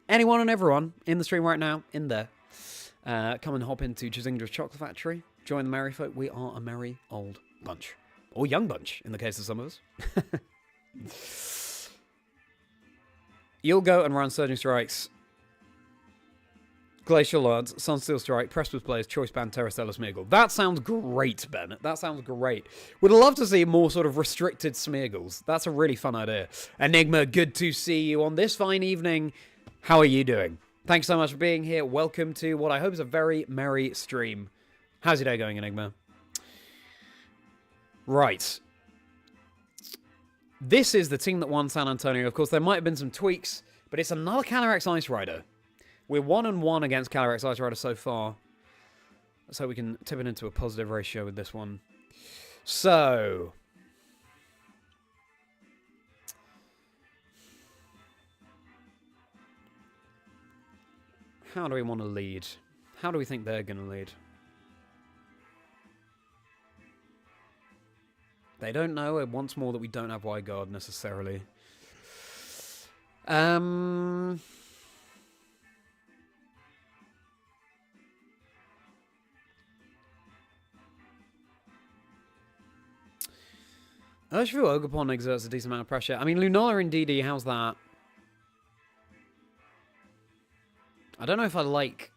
anyone and everyone in the stream right now in there. Come and hop into Chazindra's Chocolate Factory. Join the merry folk. We are a merry old bunch. Or young bunch, in the case of some of us. You'll go and run Surging Strikes. Glacial Lords, Sunsteel Strike, Precipice Blaze, Choice Band, Terrastellar Smeargle. That sounds great, Ben. That sounds great. Would love to see more sort of restricted Smeargles. That's a really fun idea. Enigma, good to see you on this fine evening. How are you doing? Thanks so much for being here. Welcome to what I hope is a very merry stream. How's your day going, Enigma? Right. This is the team that won San Antonio. Of course, there might have been some tweaks, but it's another Calyrex Ice Rider. We're 1-1 against Calyrex Ice Rider so far. Let's hope we can tip it into a positive ratio with this one. So, how do we want to lead? How do we think they're going to lead? They don't know once more that we don't have Wide Guard necessarily. Urshifu Ogerpon exerts a decent amount of pressure. I mean, Lunala and DD, how's that? I don't know if I like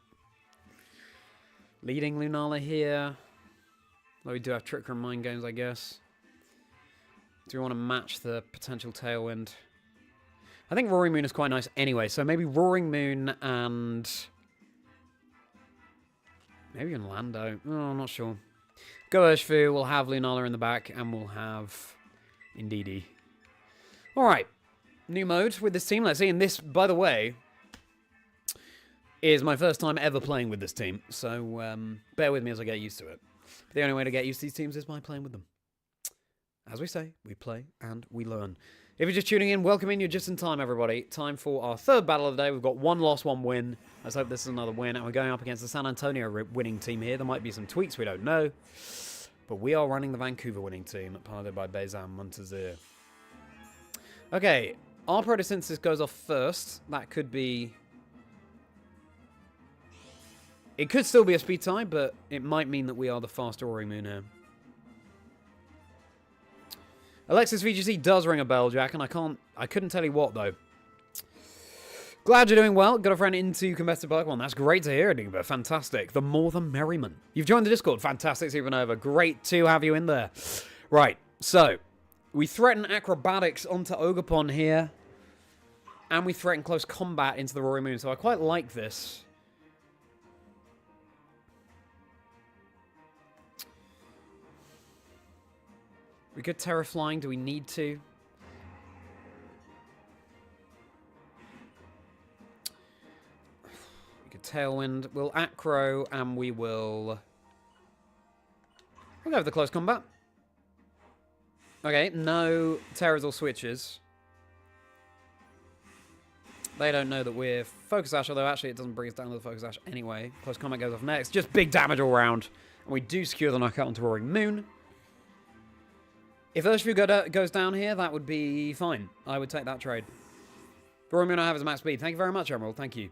leading Lunala here. Though we do have Trick Room Mind Games, I guess. Do we want to match the potential Tailwind? I think Roaring Moon is quite nice anyway, so maybe Roaring Moon and maybe even Lando. Oh, I'm not sure. Go Urshifu, we'll have Lunala in the back, and we'll have Indeedee. Alright, new mode with this team. Let's see, and this, by the way, is my first time ever playing with this team, so bear with me as I get used to it. The only way to get used to these teams is by playing with them. as we say, we play and we learn. If you're just tuning in, welcome in. You're just in time, everybody. Time for our third battle of the day. We've got 1 loss, 1 win. Let's hope this is another win. And we're going up against the San Antonio winning team here. There might be some tweaks, we don't know. But we are running the Vancouver winning team, piloted by Bezam Muntazir. Okay, our Protosynthesis goes off first. That could be... It could still be a speed tie, but it might mean that we are the faster Roaring Moon here. Alexis VGC does ring a bell, Jack, and I couldn't tell you what, though. Glad you're doing well. Got a friend into competitive Pokemon. That's great to hear, Enigma. Fantastic. The more the Merriman. You've joined the Discord. Fantastic, Supernova. Great to have you in there. Right, so we threaten acrobatics onto Ogerpon here, and we threaten close combat into the Roaring Moon, so I quite like this. We could Terra Flying. Do we need to? We could Tailwind. We'll Acro, and we will... We'll go for the close combat. Okay, no Terras or Switches. They don't know that we're Focus Sash, although actually it doesn't bring us down to the Focus Sash anyway. Close combat goes off next. Just big damage all round. And we do secure the knockout onto Roaring Moon. If Urshifu goes down here, that would be fine. I would take that trade. Roaring Moon I have is max speed. Thank you very much, Emerald. Thank you.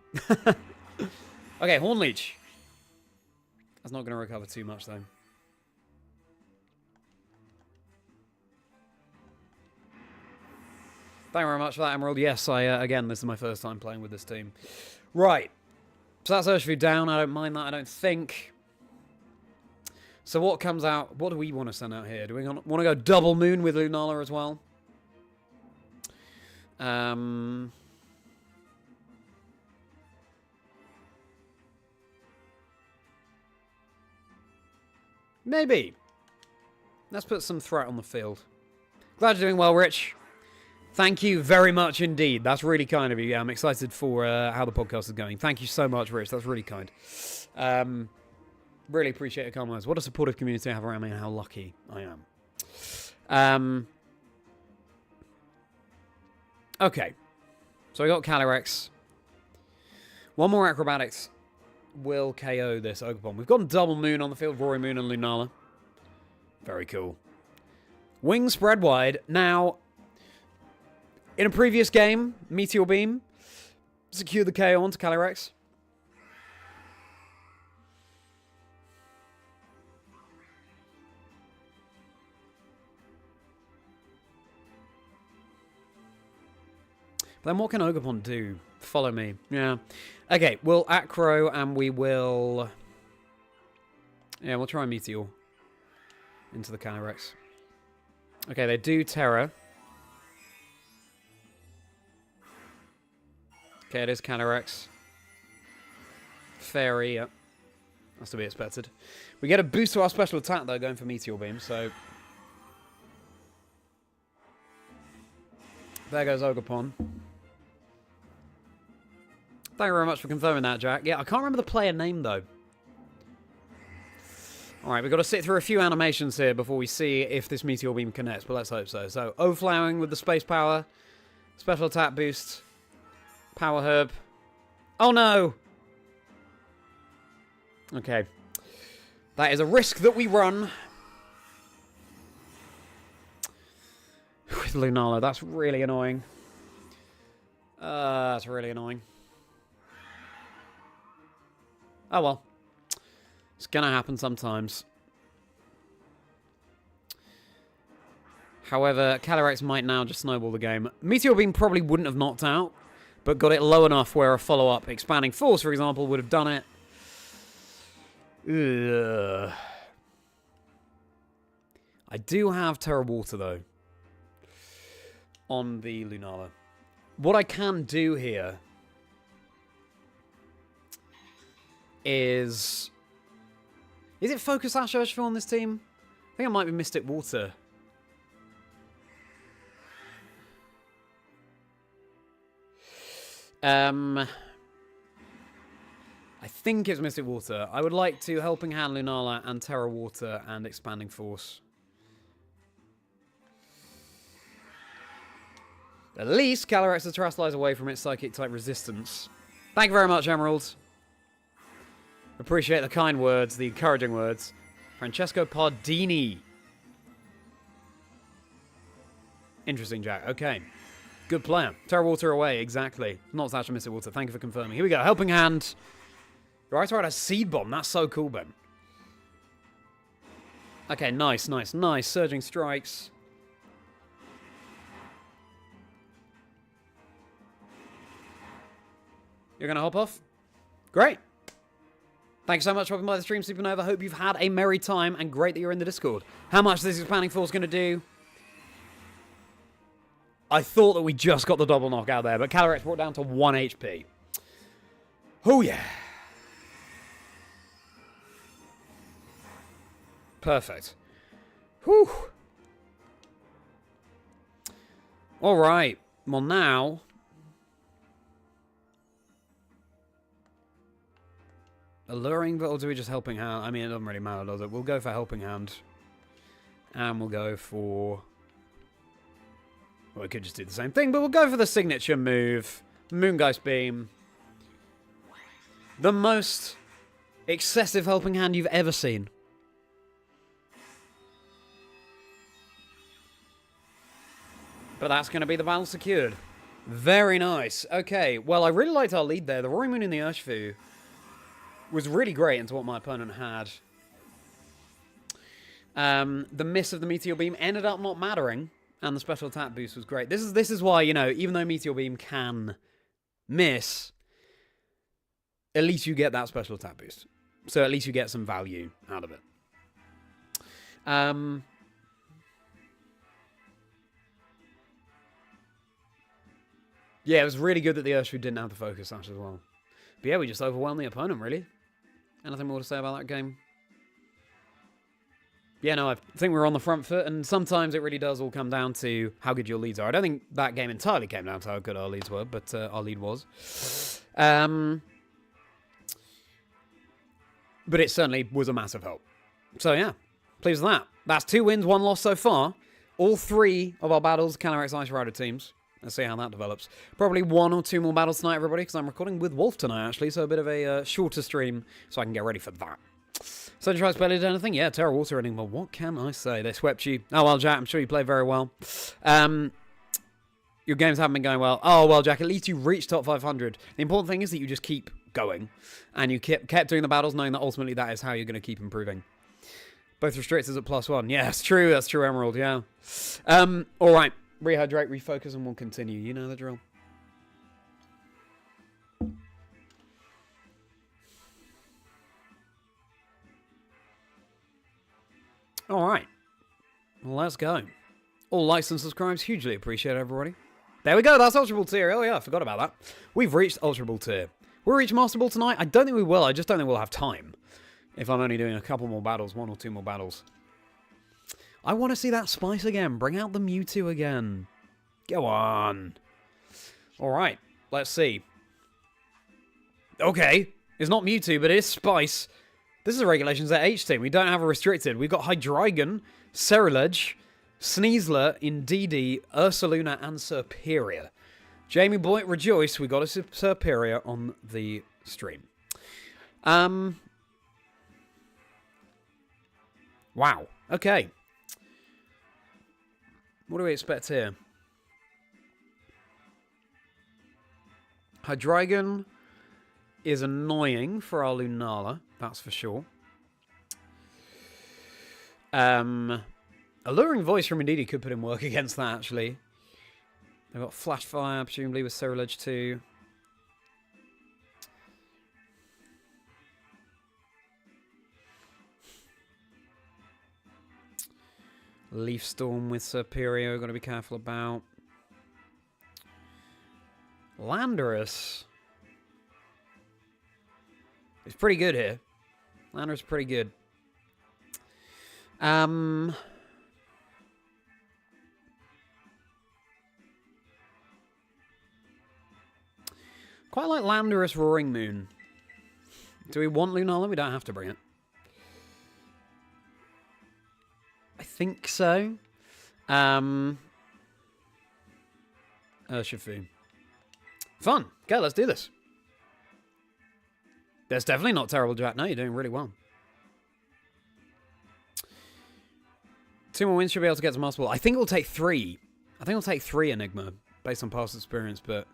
Okay, Horn Leech. That's not going to recover too much, though. Thank you very much for that, Emerald. Yes, again, this is my first time playing with this team. Right. So that's Urshifu down. I don't mind that, I don't think. So what comes out? What do we want to send out here? Do we want to go double moon with Lunala as well? Maybe. Let's put some threat on the field. Glad you're doing well, Rich. Thank you very much indeed. That's really kind of you. I'm excited for how the podcast is going. Thank you so much, Rich. That's really kind. Really appreciate your comments. What a supportive community I have around me and how lucky I am. Okay. So we got Calyrex. One more Acrobatics will KO this Ogerpon. We've got double moon on the field. Roaring Moon and Lunala. Very cool. Wings spread wide. Now, in a previous game, Meteor Beam secured the KO onto Calyrex. Then what can Ogerpon do? Follow me. Yeah. Okay, we'll Acro and we will... Yeah, we'll try Meteor into the Calyrex. Okay, they do Terra. Okay, it is Calyrex. Fairy, yeah. That's to be expected. We get a boost to our special attack, though, going for Meteor Beam, so... There goes Ogerpon. Thank you very much for confirming that, Jack. Yeah, I can't remember the player name, though. Alright, we've got to sit through a few animations here before we see if this Meteor Beam connects, but let's hope so. So, Overflowing with the Space Power. Special attack boost. Power Herb. Oh, no! Okay. That is a risk that we run. With Lunala, that's really annoying. That's really annoying. Oh well. It's gonna happen sometimes. However, Calyrex might now just snowball the game. Meteor Beam probably wouldn't have knocked out, but got it low enough where a follow-up Expanding Force, for example, would have done it. Ugh. I do have Terra Water, though, on the Lunala. What I can do here is it Focus Sash Urshifu on this team? I think it might be Mystic Water. I think it's Mystic Water. I would like to Helping Hand Lunala and Terra Water and Expanding Force. At least Calyrex has Terrasilize away from its Psychic-type resistance. Thank you very much, Emerald. Appreciate the kind words, the encouraging words. Francesco Pardini. Interesting, Jack. Okay. Good player. Terra Water away, exactly. Not Thatcher Mystic Water. Thank you for confirming. Here we go. Helping Hand. Your Ice Ride has Seed Bomb. That's so cool, Ben. Okay, nice, nice, nice. Surging Strikes. You're going to hop off? Great. Thanks so much for dropping by the stream, Supernova. Hope you've had a merry time and great that you're in the Discord. How much this expanding force going to do? I thought that we just got the double knockout there, but Calyrex brought down to 1 HP. Oh, yeah. Perfect. Whew. All right. Well, now... Alluring, or do we just Helping Hand? I mean, it doesn't really matter, does it? We'll go for Helping Hand. And we'll go for... Well, we could just do the same thing, but we'll go for the signature move. Moongeist Beam. The most excessive Helping Hand you've ever seen. But that's going to be the battle secured. Very nice. Okay, well, I really liked our lead there. The Roaring Moon and the Urshifu was really great into what my opponent had. The miss of the Meteor Beam ended up not mattering, and the special attack boost was great. This is why, you know, even though Meteor Beam can miss, at least you get that special attack boost. So at least you get some value out of it. Yeah, it was really good that the Urshifu didn't have the Focus Sash as well. But yeah, we just overwhelmed the opponent, really. Anything more to say about that game? Yeah, no, I think we're on the front foot, and sometimes it really does all come down to how good your leads are. I don't think that game entirely came down to how good our leads were, but our lead was. But it certainly was a massive help. So yeah, pleased with that. That's 2 wins, 1 loss so far. All 3 of our battles, Calyrex Ice Rider teams. Let's see how that develops. Probably 1 or 2 more battles tonight, everybody, because I'm recording with Wolf tonight, actually, so a bit of a shorter stream, so I can get ready for that. So did you try to spell it anything? Yeah, Terra Water Ending. Well, what can I say? They swept you. Oh, well, Jack, I'm sure you played very well. Your games haven't been going well. Oh, well, Jack, at least you reached top 500. The important thing is that you just keep going, and you kept doing the battles, knowing that ultimately that is how you're going to keep improving. Both restrictors at +1. Yeah, that's true, Emerald, yeah. All right. Rehydrate, refocus, and we'll continue. You know the drill. Alright. Well, let's go. All likes and subscribes, hugely appreciate it, everybody. There we go, that's Ultra Ball tier. Oh yeah, I forgot about that. We've reached Ultra Ball tier. We'll reach Master Ball tonight? I don't think we will, I just don't think we'll have time. If I'm only doing a couple more battles, 1 or 2 more battles. I want to see that Spice again. Bring out the Mewtwo again. Go on. Alright, let's see. Okay, it's not Mewtwo, but it is Spice. This is a Regulations at H team. We don't have a restricted. We've got Hydreigon, Cerulege, Sneasler, Indeedee, Ursaluna, and Serperior. Jamie Boy, rejoice. We got a Serperior on the stream. Wow. Okay. What do we expect here? Hydreigon is annoying for our Lunala, that's for sure. Alluring Voice from Indeedee could put in work against that, actually. They've got Flash Fire, presumably with Cerulege too. Leaf Storm with Serperior, got to be careful about. Landorus is pretty good here. Landorus is pretty good. Quite like Landorus Roaring Moon. Do we want Lunala? We don't have to bring it. I think so. Urshifu. Fun. Okay, let's do this. That's definitely not terrible, Jack. No, you're doing really well. 2 more wins should be able to get to Master Ball. I think it'll take 3. I think it'll take 3 Enigma, based on past experience, but...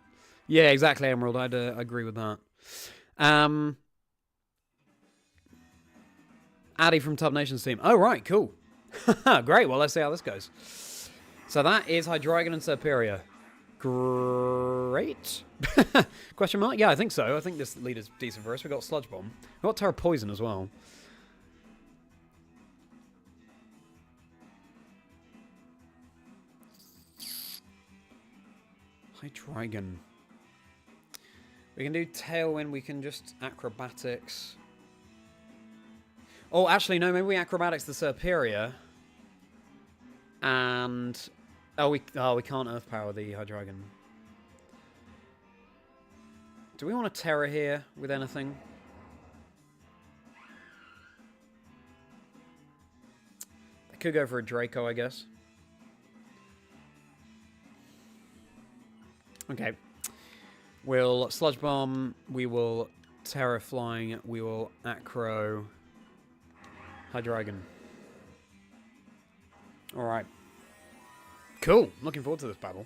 Yeah, exactly, Emerald. I'd agree with that. Addy from Tub Nation's team. Oh, right, cool. Great, well, let's see how this goes. So that is Hydreigon and Serperior. Great. Question mark? Yeah, I think so. I think this lead is decent for us. We've got Sludge Bomb. We've got Terra Poison as well. Hydreigon. We can do Tailwind. We can just Acrobatics. Oh, actually, no. Maybe we Acrobatics the Serperior. And... Oh, we can't Earth Power the Hydreigon. Do we want to Terra here with anything? I could go for a Draco, I guess. Okay. We'll Sludge Bomb. We will Terra Flying. We will Acro Hydreigon. Alright. Cool. Looking forward to this battle.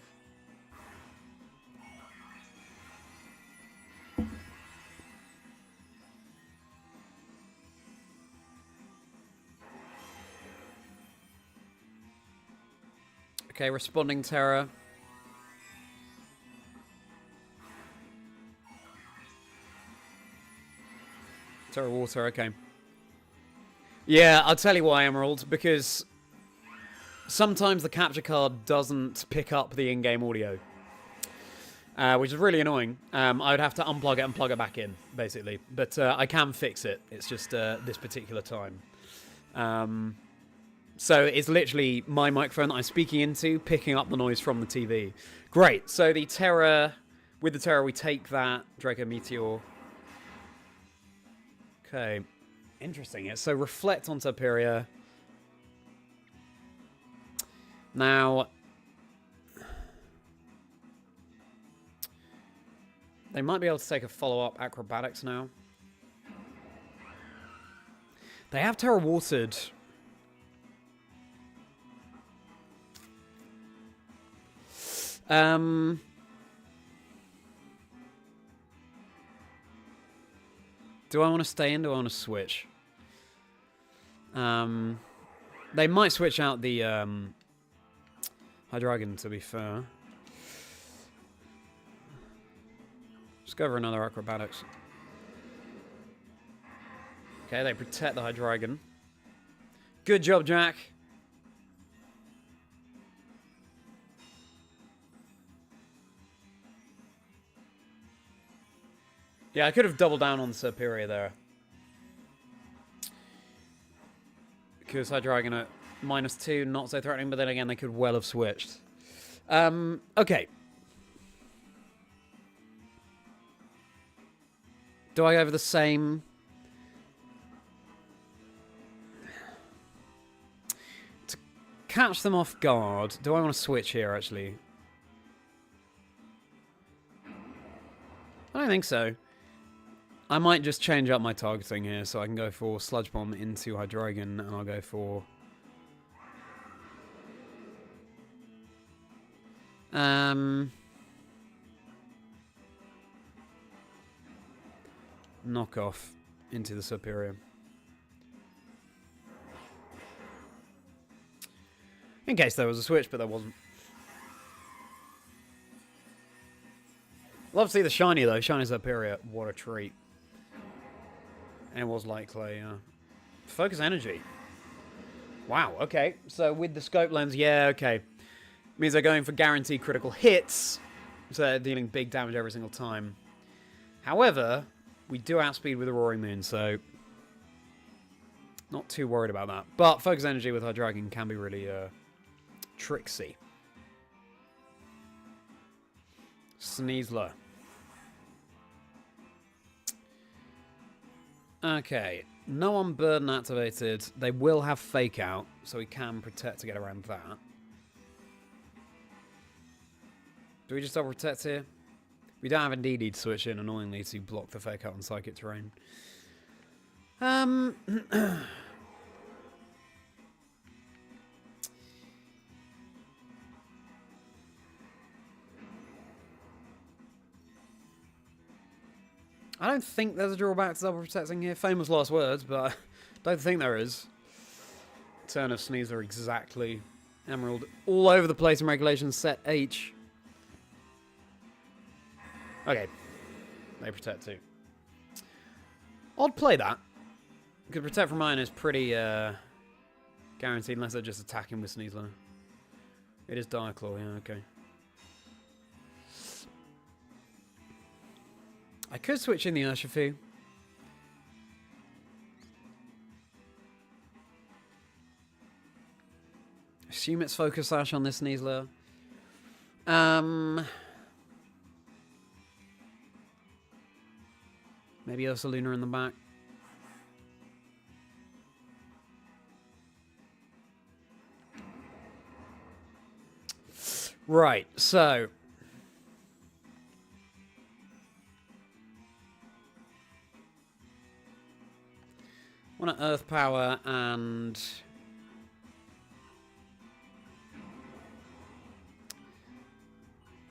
Okay, responding Terra. Terra Water, okay. Yeah, I'll tell you why, Emerald, because sometimes the capture card doesn't pick up the in-game audio, which is really annoying. I would have to unplug it and plug it back in, basically. But I can fix it. It's just this particular time. So it's literally my microphone that I'm speaking into, picking up the noise from the TV. Great. So the Terra, with the Terra, we take that Draco Meteor. Okay. Interesting. So Reflect on Serperior. Now, they might be able to take a follow-up Acrobatics now. They have Terra Watered. Do I want to stay in? Do I want to switch? They might switch out the Hydreigon, to be fair. Let's go over another Acrobatics. Okay, they protect the Hydreigon. Good job, Jack. Yeah, I could have doubled down on Serperior there. Because Hydreigon at -2, not so threatening, but then again, they could well have switched. Okay. Do I go over the same? To catch them off guard, do I want to switch here, actually? I don't think so. I might just change up my targeting here, so I can go for Sludge Bomb into Hydreigon, and I'll go for... knock off into the Serperior. In case there was a switch, but there wasn't. Love to see the shiny, though. Shiny Serperior. What a treat. And it was likely, Focus Energy. Wow, okay. So with the scope lens, yeah, okay. Means they're going for guaranteed critical hits. So they're dealing big damage every single time. However, we do outspeed with the Roaring Moon, so... not too worried about that. But Focus Energy with Hydreigon can be really, tricksy. Sneasler. Okay, no Unburden activated. They will have Fake Out, so we can protect to get around that. Do we just double protect here? We don't have a DD to switch in, annoyingly, to block the fake out on psychic terrain. I don't think there's a drawback to double protecting here. Famous last words, but I don't think there is. Turn of Sneasler exactly. Emerald all over the place in regulation set H. Okay. They protect too. I'd play that. Because protect from mine is pretty guaranteed unless they're just attacking with Sneasler. It is Dire Claw, yeah, okay. I could switch in the Urshifu. Assume it's Focus Sash on this Sneasler. Maybe Ursaluna in the back. Right, so... I want to Earth Power and...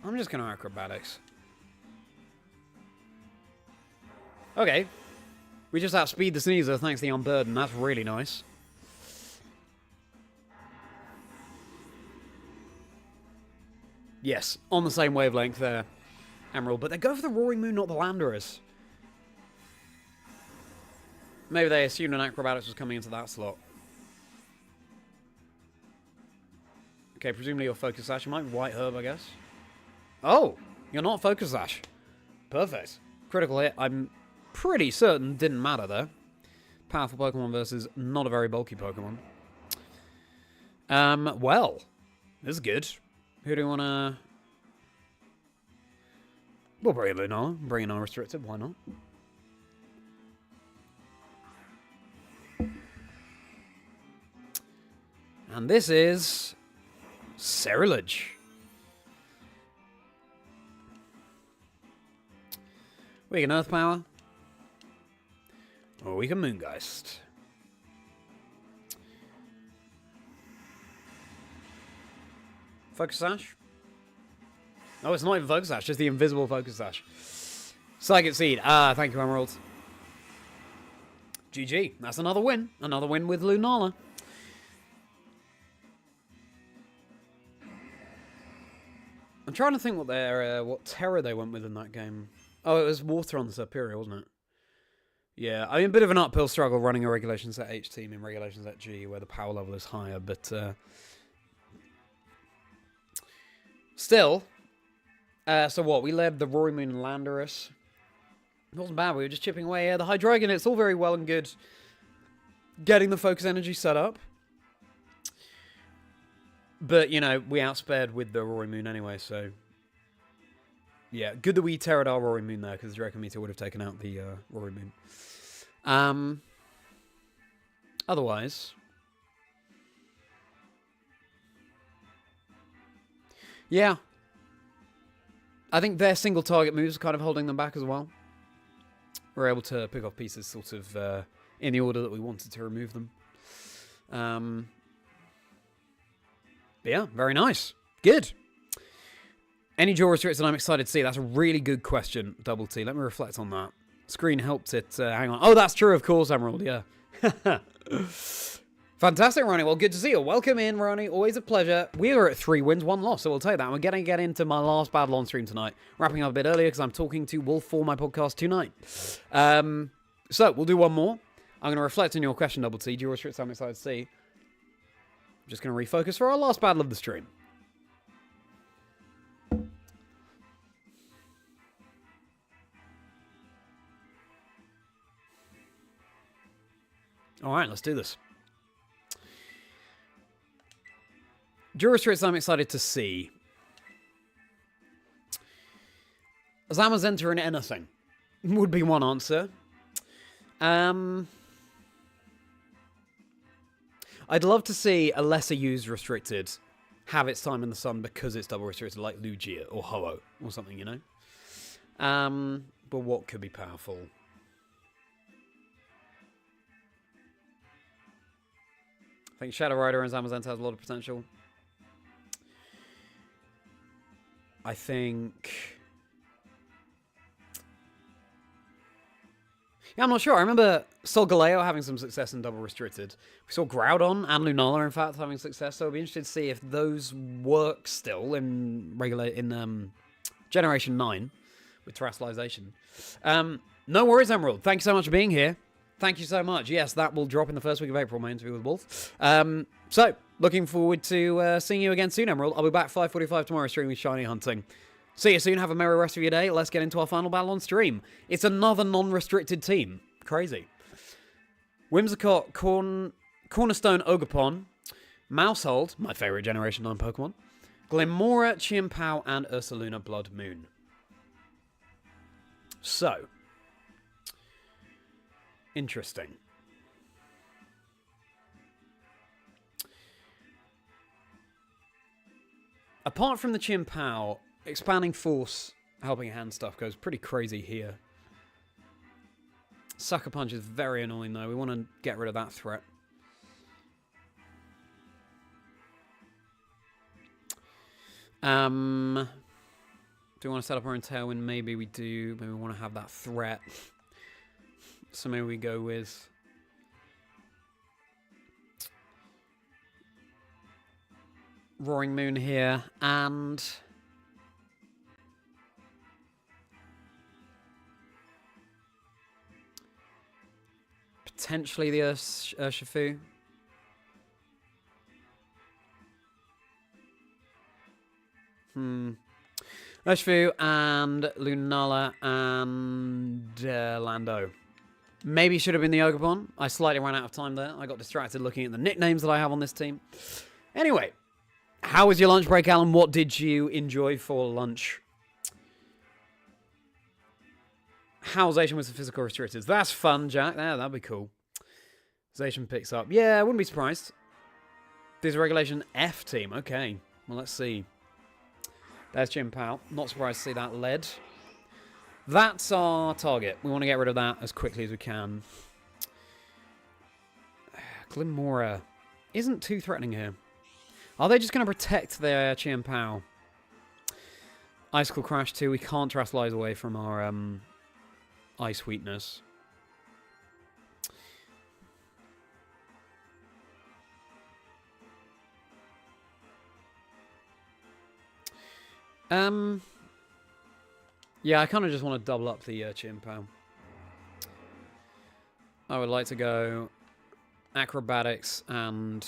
I'm just going to Acrobatics. Okay. We just outspeed the Sneasler thanks to the Unburden. That's really nice. Yes, on the same wavelength there, Emerald. But they go for the Roaring Moon, not the Landorus. Maybe they assumed an Acrobatics was coming into that slot. Okay, presumably you're Focus Sash. You might be White Herb, I guess. Oh, you're not Focus Sash. Perfect. Critical hit, I'm pretty certain didn't matter there. Powerful Pokemon versus not a very bulky Pokemon. Well, this is good. Who do we want to... We'll bring in LUNALA. Bring in Unrestricted, why not? And this is... Ceruledge. We can Earth Power. Or we can Moongeist. Focus Sash? Oh, it's not even Focus Sash, just the invisible Focus Sash. Psychic Seed. Ah, thank you, Emerald. GG. That's another win. Another win with LUNALA. I'm trying to think what terror they went with in that game. Oh, it was water on the Serperior, wasn't it? Yeah, I mean, a bit of an uphill struggle running a Regulation Set H team in Regulation Set G, where the power level is higher, but still. So what? We led the Roaring Moon and Landorus. It wasn't bad, we were just chipping away. Yeah, the Hydreigon, it's all very well and good getting the focus energy set up. But, you know, we outspared with the Roaring Moon anyway, so... Yeah, good that we terrored our Roaring Moon there, because the Draco Meteor would have taken out the Roaring Moon. Otherwise... Yeah. I think their single target moves are kind of holding them back as well. We're able to pick off pieces sort of in the order that we wanted to remove them. But yeah, very nice. Good. Any dual restricted I'm excited to see? That's a really good question, Double T. Let me reflect on that. Screen helped it. Hang on. Oh, that's true, of course, Emerald. Yeah. Fantastic, Ronnie. Well, good to see you. Welcome in, Ronnie. Always a pleasure. We are at 3 wins, 1 loss, so we'll take that. We're going to get into my last battle on stream tonight. Wrapping up a bit earlier because I'm talking to Wolf for my podcast tonight. So, we'll do one more. I'm going to reflect on your question, Double T. Dual restricted I'm excited to see. I'm just going to refocus for our last battle of the stream. Alright, let's do this. Dual restricted I'm excited to see. Zamazenta in anything would be one answer. I'd love to see a lesser used restricted have its time in the sun because it's double restricted, like Lugia or Ho-Oh or something, you know? But what could be powerful? I think Shadow Rider and Zamazenta has a lot of potential. I think... Yeah, I'm not sure. I remember Solgaleo having some success in double restricted. We saw Groudon and Lunala, in fact, having success. So I'll be interested to see if those work still in Generation 9 with terrestrialization. No worries, Emerald. Thank you so much for being here. Thank you so much. Yes, that will drop in the first week of April, my interview with Wolf. So, looking forward to seeing you again soon, Emerald. I'll be back 5:45 tomorrow streaming Shiny Hunting. See you soon. Have a merry rest of your day. Let's get into our final battle on stream. It's another non-restricted team. Crazy. Whimsicott, Cornerstone Ogerpon, Mousehold, my favorite Generation 9 Pokemon, Glimmora, Chimpao, and Ursaluna Blood Moon. So, interesting. Apart from the Chimpao, expanding force, helping hand stuff goes pretty crazy here. Sucker Punch is very annoying though. We want to get rid of that threat. Do we want to set up our own Tailwind? Maybe we do. Maybe we want to have that threat. So maybe we go with... Roaring Moon here, and... potentially the Urshifu. Urshifu and Lunala and Lando. Maybe should have been the Ogerpon. I slightly ran out of time there. I got distracted looking at the nicknames that I have on this team. Anyway, how was your lunch break, Alan? What did you enjoy for lunch? How's Zation with the physical restricted? That's fun, Jack. Yeah, that'd be cool. Zation picks up. Yeah, I wouldn't be surprised. There's a Regulation F team. Okay. Well, let's see. There's Chimpao. Not surprised to see that lead. That's our target. We want to get rid of that as quickly as we can. Glimmora isn't too threatening here. Are they just going to protect their Chimpao? Icicle Crash 2. We can't Terrestrialize away from our Ice Weakness. Yeah, I kind of just want to double up the Chimpao. I would like to go Acrobatics and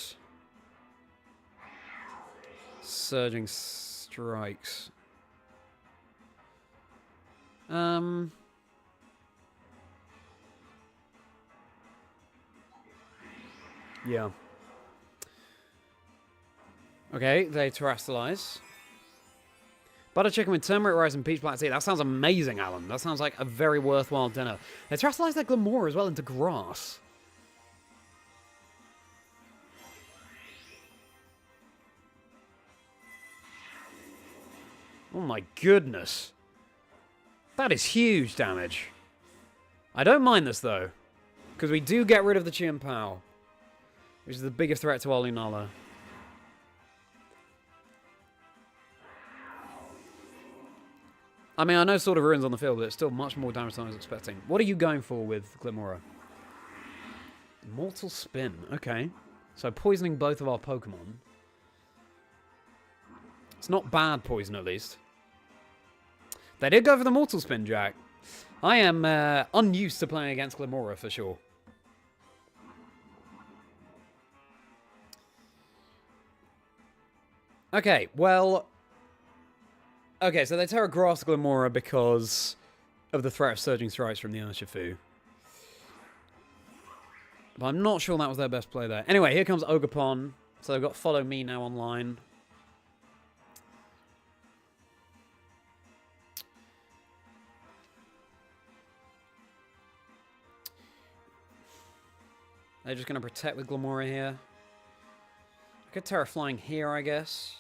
Surging Strikes. Yeah. Okay, they terrestrialize. Butter chicken with turmeric rice and peach black tea. That sounds amazing, Alan. That sounds like a very worthwhile dinner. They terrestrialize their Glimmora as well into grass. Oh my goodness. That is huge damage. I don't mind this though, because we do get rid of the Chimpao, which is the biggest threat to our Lunala. I mean, I know Sword of Ruins on the field, but it's still much more damage than I was expecting. What are you going for with Glimmora? Mortal Spin. Okay. So poisoning both of our Pokemon. It's not bad poison, at least. They did go for the Mortal Spin, Jack. I am unused to playing against Glimmora, for sure. Okay, well... Okay, so they Terra Grass Glimmora because of the threat of Surging Strikes from the Urshifu. But I'm not sure that was their best play there. Anyway, here comes Ogerpon. So they've got Follow Me now online. They're just going to protect the Glimmora here. I could Terra Flying here, I guess.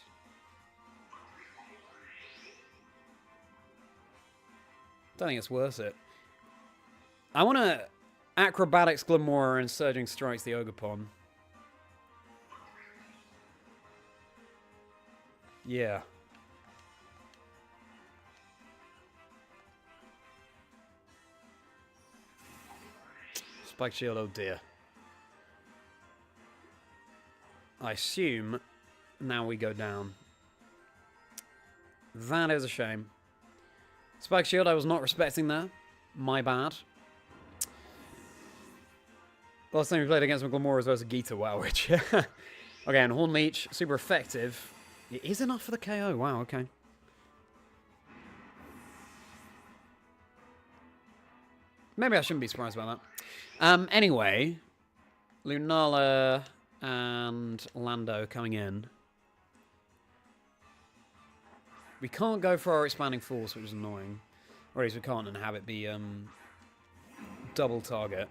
Don't think it's worth it. I want to Acrobatics Glamora and Surging Strikes the Ogerpon. Yeah. Spike Shield, oh dear. I assume now we go down. That is a shame. Spike Shield, I was not respecting there. My bad. Last time we played against Glamora versus Gita, wow, which... Okay, and Horn Leech, super effective. It is enough for the KO, wow, okay. Maybe I shouldn't be surprised about that. Anyway, Lunala and Lando coming in. We can't go for our Expanding Force, which is annoying. Or at least we can't and have it be double target.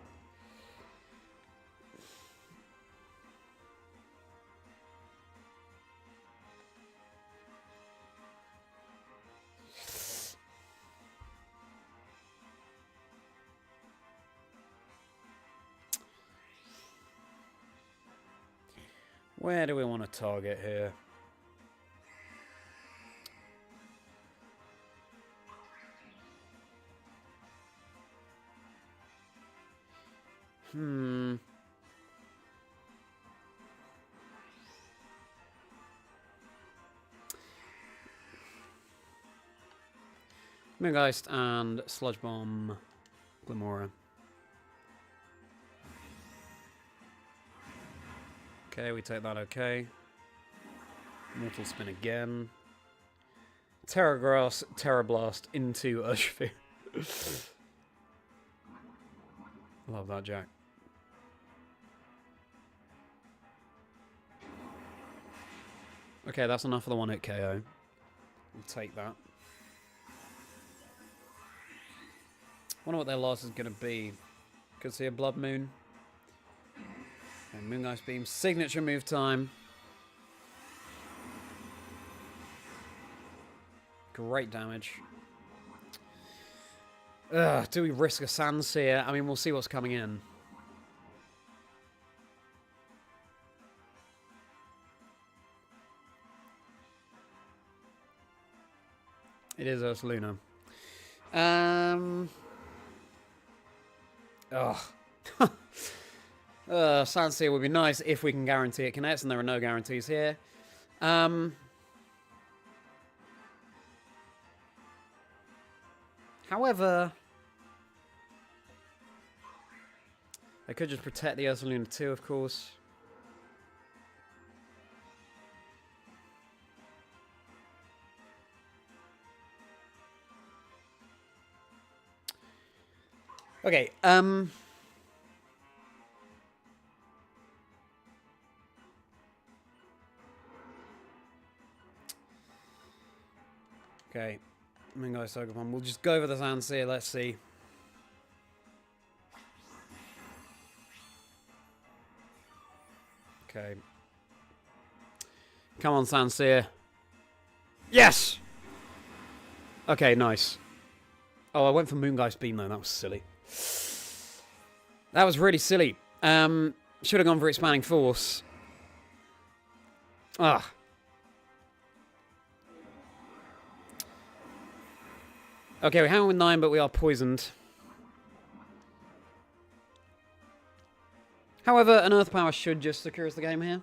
Where do we want to target here? Moongeist and Sludge Bomb Glamora. Okay, we take that okay. Mortal Spin again. Terra Grass, Terra Blast into Urshifu. Love that, Jack. Okay, that's enough for the one-hit KO. We'll take that. Wonder what their loss is going to be. Could see a Blood Moon. And Moongeist Beam, signature move time. Great damage. Do we risk a Sandsear? I mean, we'll see what's coming in. It is Ursaluna. Sandsear would be nice if we can guarantee it connects, and there are no guarantees here. However, I could just protect the Ursaluna too, of course. Okay, okay, Moongeist Ogerpon. We'll just go over the Sandsear, let's see. Okay. Come on, Sandsear. Yes! Okay, nice. Oh, I went for Moongeist Beam though, that was silly. That was really silly. Should have gone for Expanding Force. Ah. Okay, we hang on with 9, but we are poisoned. However, an Earth Power should just secure us the game here.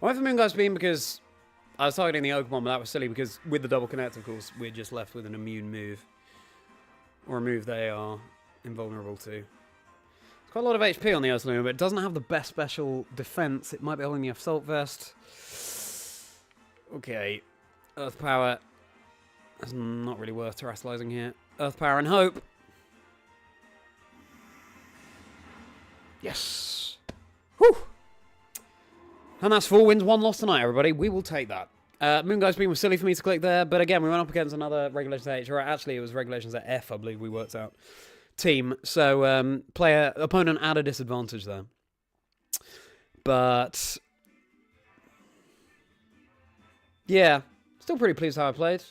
I went for Moongeist Beam because I was targeting the Ogerpon, but that was silly because with the double connect, of course, we're just left with an immune move. Or a move they are invulnerable to. There's quite a lot of HP on the Ursaluna, but it doesn't have the best special defense. It might be holding the Assault Vest. Okay. Earth Power. That's not really worth terrestrializing here. Earth Power and Hope. Yes. Whew. And that's 4 wins, 1 loss tonight, everybody. We will take that. Moongeist Beam was silly for me to click there, but again, we went up against another Regulations H, or actually it was Regulations at F, I believe we worked out, team. So, opponent at a disadvantage there. But, yeah, still pretty pleased how I played.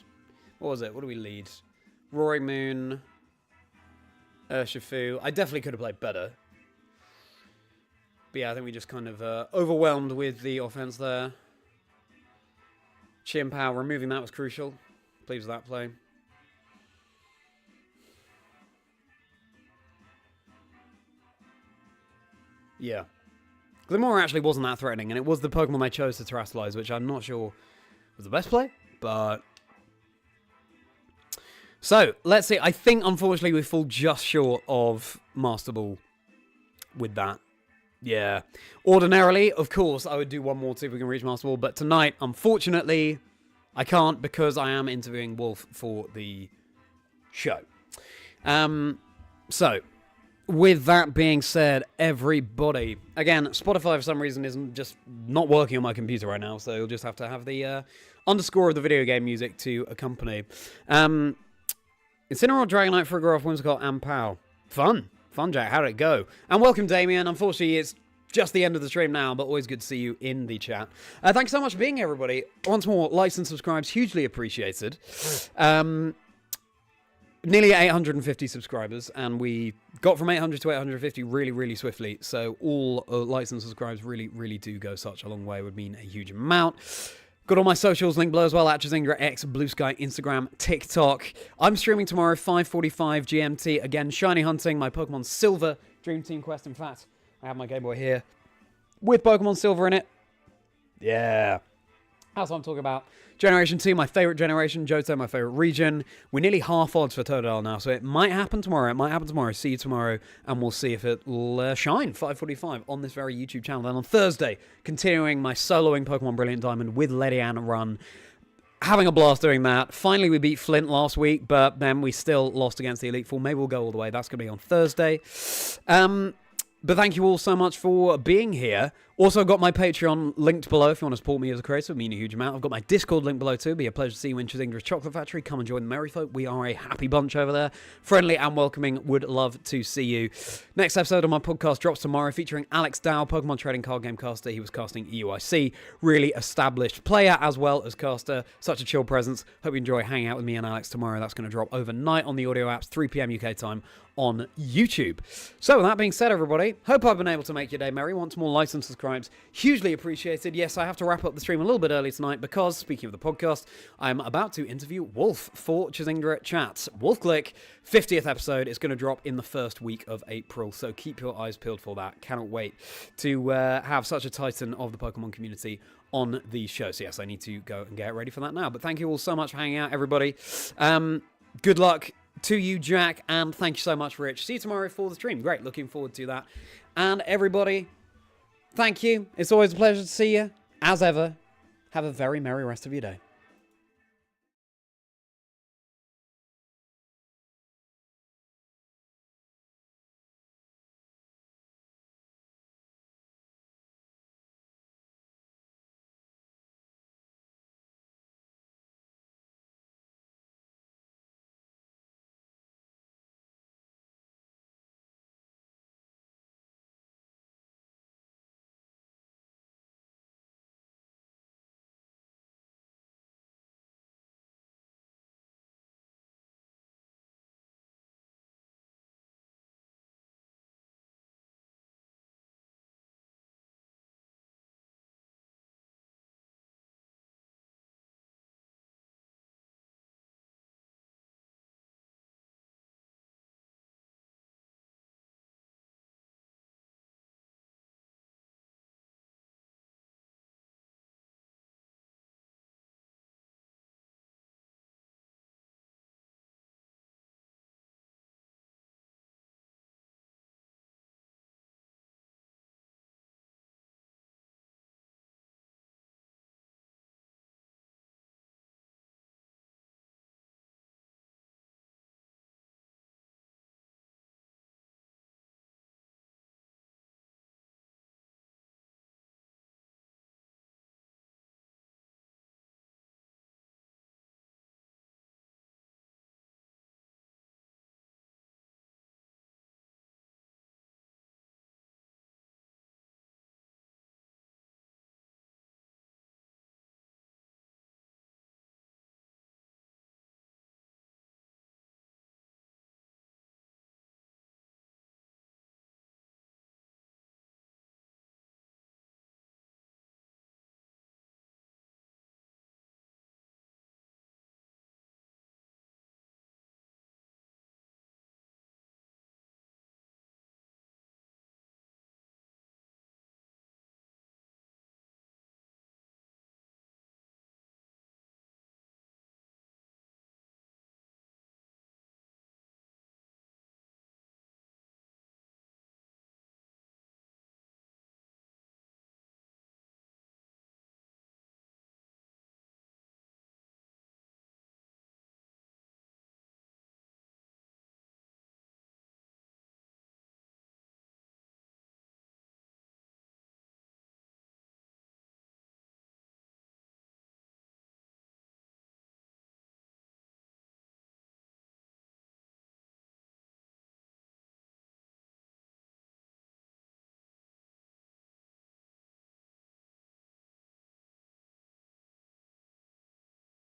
What was it? What do we lead? Roaring Moon. Urshifu. I definitely could have played better. But yeah, I think we just kind of overwhelmed with the offense there. Chien Pao, removing that was crucial. Pleased with that play. Yeah. Glimmer actually wasn't that threatening, and it was the Pokemon they chose to terrestrialize, which I'm not sure was the best play, but... So, let's see. I think, unfortunately, we fall just short of Master Ball with that. Yeah. Ordinarily, of course, I would do one more to see if we can reach Master Ball, but tonight, unfortunately, I can't because I am interviewing Wolf for the show. So, with that being said, everybody, again, Spotify for some reason isn't just not working on my computer right now, so you'll just have to have the underscore of the video game music to accompany. Incineroar, Dragonite, Frigoroth, Whimsicott, and Pow. Fun, Jack. How did it go? And welcome, Damien. Unfortunately, it's just the end of the stream now, but always good to see you in the chat. Thanks so much for being here, everybody. Once more, likes and subscribes, hugely appreciated. Nearly 850 subscribers, and we got from 800 to 850 really, really swiftly. So all likes and subscribes really, really do go such a long way. Would mean a huge amount. Got all my socials linked below as well, at Chazingdra, X, Blue Sky, Instagram, TikTok. I'm streaming tomorrow, 5:45 GMT. Again, Shiny Hunting, my Pokemon Silver Dream Team Quest. In fact, I have my Game Boy here with Pokemon Silver in it. Yeah. That's what I'm talking about. Generation 2, my favourite generation. Johto, my favourite region. We're nearly half odds for Totodile now, so it might happen tomorrow. See you tomorrow, and we'll see if it'll shine. 5:45 on this very YouTube channel. Then on Thursday, continuing my soloing Pokemon Brilliant Diamond with Ledian run. Having a blast doing that. Finally, we beat Flint last week, but then we still lost against the Elite Four. Maybe we'll go all the way. That's going to be on Thursday. But thank you all so much for being here. Also got my Patreon linked below if you want to support me as a creator. It would mean a huge amount. I've got my Discord linked below too. It'd be a pleasure to see you in Chazingra's Chocolate Factory. Come and join the merry folk. We are a happy bunch over there. Friendly and welcoming. Would love to see you. Next episode of my podcast drops tomorrow featuring Alex Dow, Pokemon Trading Card Game caster. He was casting EUIC. Really established player as well as caster. Such a chill presence. Hope you enjoy hanging out with me and Alex tomorrow. That's going to drop overnight on the audio apps, 3 PM UK time on YouTube. So with that being said, everybody, hope I've been able to make your day merry. Once more, likes and subscribes. Hugely appreciated. Yes, I have to wrap up the stream a little bit early tonight because, speaking of the podcast, I'm about to interview Wolf for Chazingdra Chats. WOLFE GLICK, 50th episode. It's going to drop in the first week of April, so keep your eyes peeled for that. Cannot wait to have such a titan of the Pokemon community on the show. So yes, I need to go and get ready for that now. But thank you all so much for hanging out, everybody. Good luck to you, Jack, and thank you so much, Rich. See you tomorrow for the stream. Great, looking forward to that. And everybody, thank you. It's always a pleasure to see you. As ever, have a very merry rest of your day.